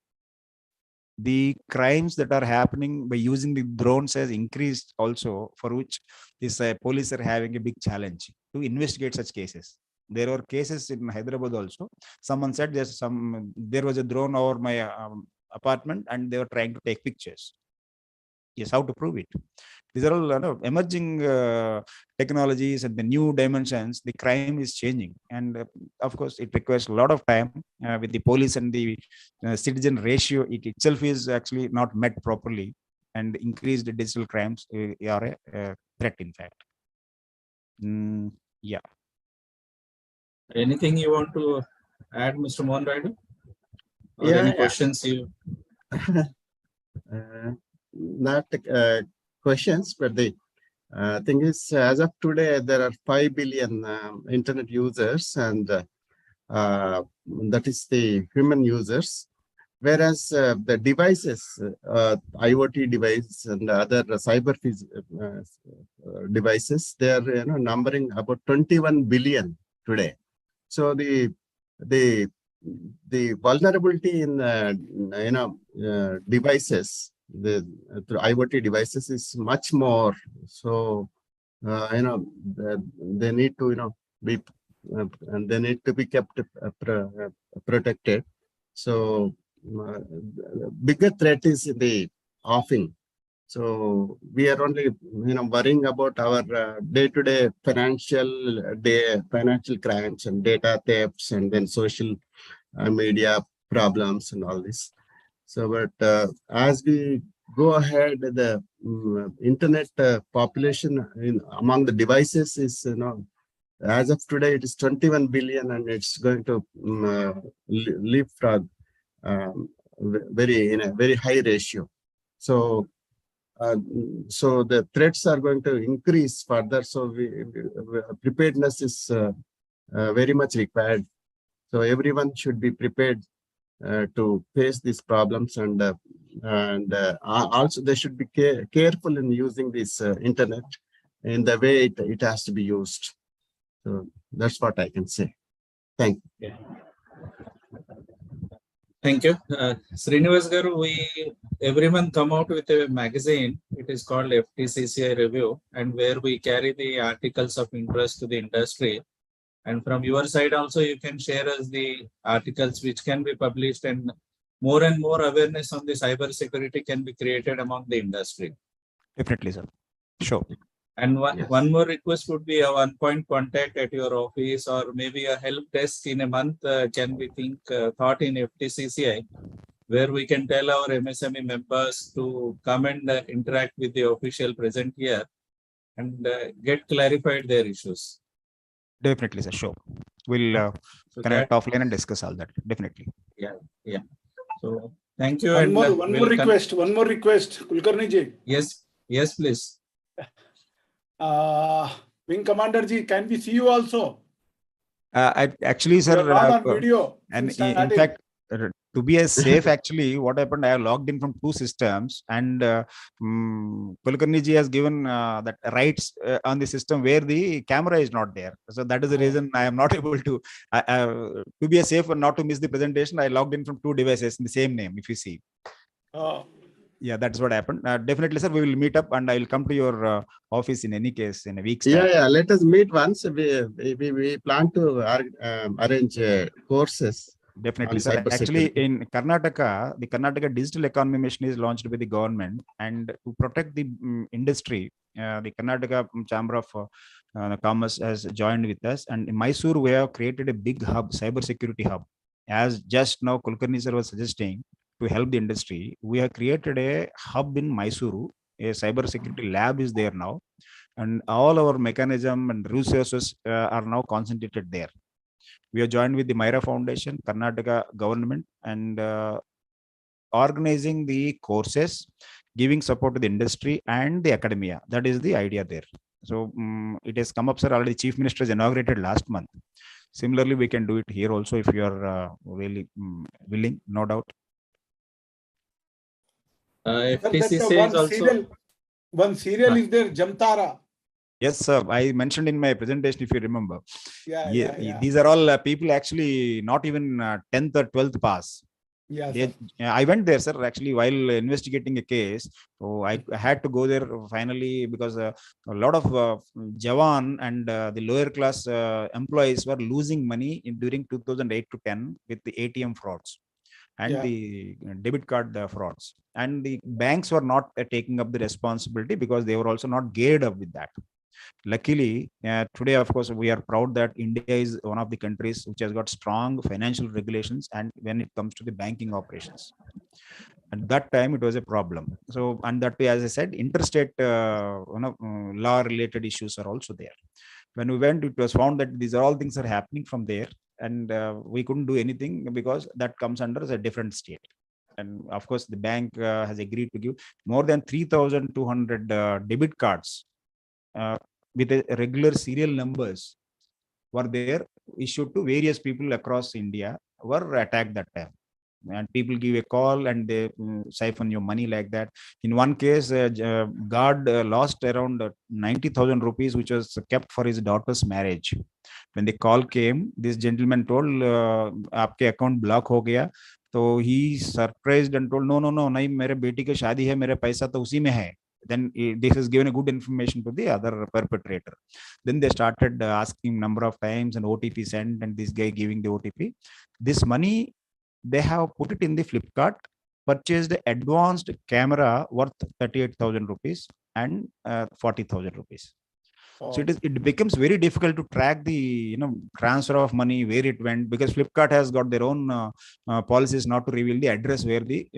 G: The crimes that are happening by using the drones has increased also, for which this police are having a big challenge to investigate such cases. There were cases in Hyderabad also. Someone said there was a drone over my apartment and they were trying to take pictures. Yes, how to prove it? These are all emerging technologies and the new dimensions. The crime is changing, and of course, it requires a lot of time with the police and the citizen ratio. It itself is actually not met properly, and increased digital crimes are a threat. In fact, yeah.
A: Anything you want to add, Mr. Mohan Raidu? Or any questions you?
E: Not questions, but the thing is, as of today, there are 5 billion internet users, and that is the human users. Whereas the devices, IoT device and other cyber devices, they are numbering about 21 billion today. So the vulnerability in devices, the IoT devices, is much more. So they need to be and they need to be kept protected. So bigger threat is the offing. So we are only worrying about our day-to-day financial crimes and data thefts, and then social media problems and all this. So, but as we go ahead, the internet population among the devices is as of today it is 21 billion, and it's going to leapfrog in a very high ratio. So so the threats are going to increase further. So preparedness is very much required. So everyone should be prepared to face these problems, and also they should be careful in using this internet in the way it has to be used. So that's what I can say. Thank you.
A: Yeah. Thank you. Srinivas Garu, we every month come out with a magazine. It is called FTCCI Review, and where we carry the articles of interest to the industry. And from your side also, you can share us the articles which can be published, and more awareness on the cyber security can be created among the industry.
G: Definitely, sir. Sure.
A: And
E: Yes.
A: one more request would be a one-point contact at your office, or maybe a help desk in a month can be thought in FTCCI, where we can tell our MSME members to come and interact with the official present here and get clarified their issues.
G: Definitely, sir. Sure. We'll
A: So
G: connect
A: that,
G: offline and discuss all that. Definitely.
A: yeah. So thank you.
D: One
A: and
D: more
A: we'll
D: request, Kulkarni ji.
A: Yes, please.
D: Wing Commander ji, can we see you also?
G: Actually,
D: You
G: sir,
D: are not on video.
G: and
D: since
G: in
D: starting.
G: fact, to be as safe, actually, what happened, I logged in from two systems, and Kulkarni ji has given that rights on the system where the camera is not there. So that is the reason I am not able to be as safe and not to miss the presentation. I logged in from two devices in the same name, if you see.
D: Oh.
G: Yeah, that's what happened. Definitely, sir, we will meet up, and I will come to your office in any case in a week's time.
E: Yeah, let us meet once. We plan to arrange courses.
G: Definitely,
E: on
G: sir.
E: cyber
G: Actually,
E: security.
G: in Karnataka, the Karnataka Digital Economy Mission is launched by the government, and to protect the industry, the Karnataka Chamber of Commerce has joined with us. And in Mysore, we have created a big hub, cyber security hub. As just now Kulkarni sir was suggesting, to help the industry, we have created a hub in Mysuru. A cyber security lab is there now, and all our mechanism and resources are now concentrated there. We are joined with the Myra Foundation, Karnataka government, and organizing the courses, giving support to the industry and the academia. That is the idea there. So it has come up, sir. Already Chief Minister has inaugurated last month. Similarly, we can do it here also if you are really willing, no doubt.
A: FTCCI is also.
D: One serial is there, Jamtara.
G: Yes, sir. I mentioned in my presentation, if you remember.
D: Yeah.
G: These are all people actually not even 10th or 12th pass.
D: Yeah,
G: I went there, sir, actually, while investigating a case. So I had to go there finally because a lot of Jawan and the lower class employees were losing money during 2008 to 10 with the ATM frauds and the debit card frauds. And the banks were not taking up the responsibility because they were also not geared up with that. Luckily, today, of course, we are proud that India is one of the countries which has got strong financial regulations, and when it comes to the banking operations. At that time, it was a problem. So, and that way, as I said, interstate law-related issues are also there. When we went, it was found that these are all things are happening from there, and we couldn't do anything because that comes under a different state. And of course, the bank has agreed to give more than 3,200 debit cards with a regular serial numbers were there issued to various people across India were attacked that time. And people give a call and they siphon your money like that. In one case, guard lost around 90,000 rupees, which was kept for his daughter's marriage. When the call came, this gentleman told, "Aapke account block ho gaya." So he surprised and told, "No, nahi, mere beti ki shaadi hai, mere paisa to usi mein hai." Then this is given a good information to the other perpetrator. Then they started asking number of times and OTP sent, and this guy giving the OTP. This money, they have put it in the Flipkart, purchased the advanced camera worth 38,000 rupees and 40,000 rupees. So it becomes very difficult to track the transfer of money, where it went, because Flipkart has got their own policies not to reveal the address where the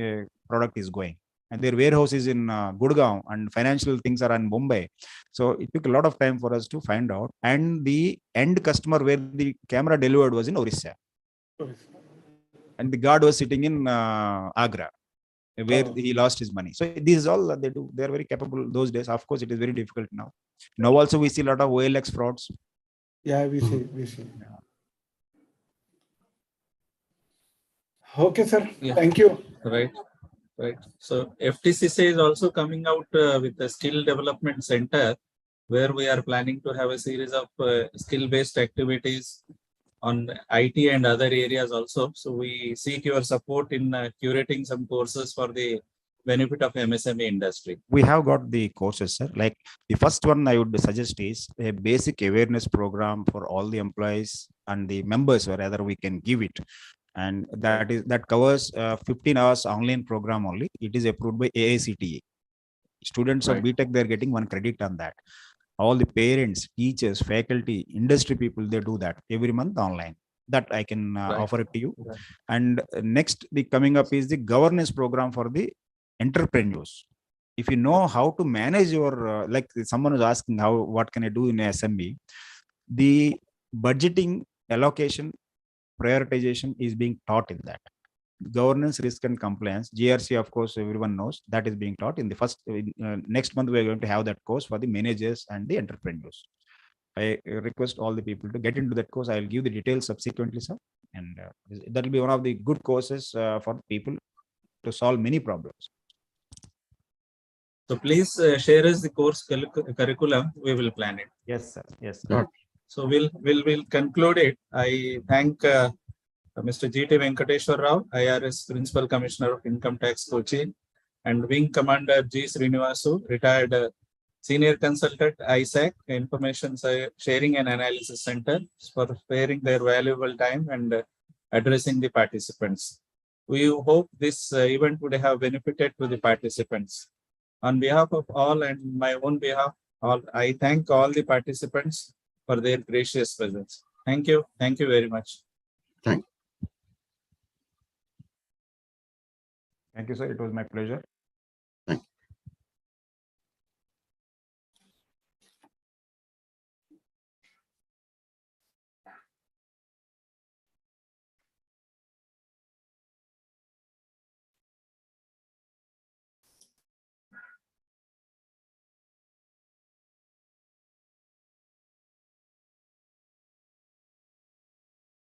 G: product is going. And their warehouse is in Gurgaon, and financial things are in Mumbai. So it took a lot of time for us to find out. And the end customer where the camera delivered was in Orissa. And the guard was sitting in Agra, where he lost his money. So this is all they do. They are very capable those days. Of course, it is very difficult now. Now also we see a lot of OLX frauds.
D: Yeah, we see. Okay, sir.
A: Yeah.
D: Thank you.
A: Right. Right. So FTCCI is also coming out with a skill development center where we are planning to have a series of skill-based activities on IT and other areas also. So we seek your support in curating some courses for the benefit of MSME industry.
G: We have got the courses, sir. Like the first one I would suggest is a basic awareness program for all the employees and the members, wherever we can give it. And that covers 15 hours online program only. It is approved by AICTE. Students of
A: Right.
G: BTech, they're getting 1 credit on that. All the parents, teachers, faculty, industry people, they do that every month online. That I can
A: Right.
G: offer it to you.
A: Right.
G: And next, the coming up is the governance program for the entrepreneurs. If you know how to manage your, like someone was asking what can I do in SMB? The budgeting, allocation, prioritization is being taught in that. Governance, risk and compliance, GRC, of course, everyone knows that is being taught in the next month. We are going to have that course for the managers and the entrepreneurs. I request all the people to get into that course. I will give the details subsequently, sir. And that will be one of the good courses for people to solve many problems.
A: So please share us the course curriculum. We will plan it.
G: Yes, sir. Yes, sir.
E: Good.
A: So we'll conclude it. I thank Mr. G.T. Venkateshwar Rao, IRS Principal Commissioner of Income Tax Kochi, and Wing Commander G. Srinivasu, retired Senior Consultant, ISAC, Information Sharing and Analysis Center, for sparing their valuable time and addressing the participants. We hope this event would have benefited to the participants. On behalf of all and my own behalf, I thank all the participants for their gracious presence. Thank you. Thank you very much.
G: Thank you, sir. It was my pleasure.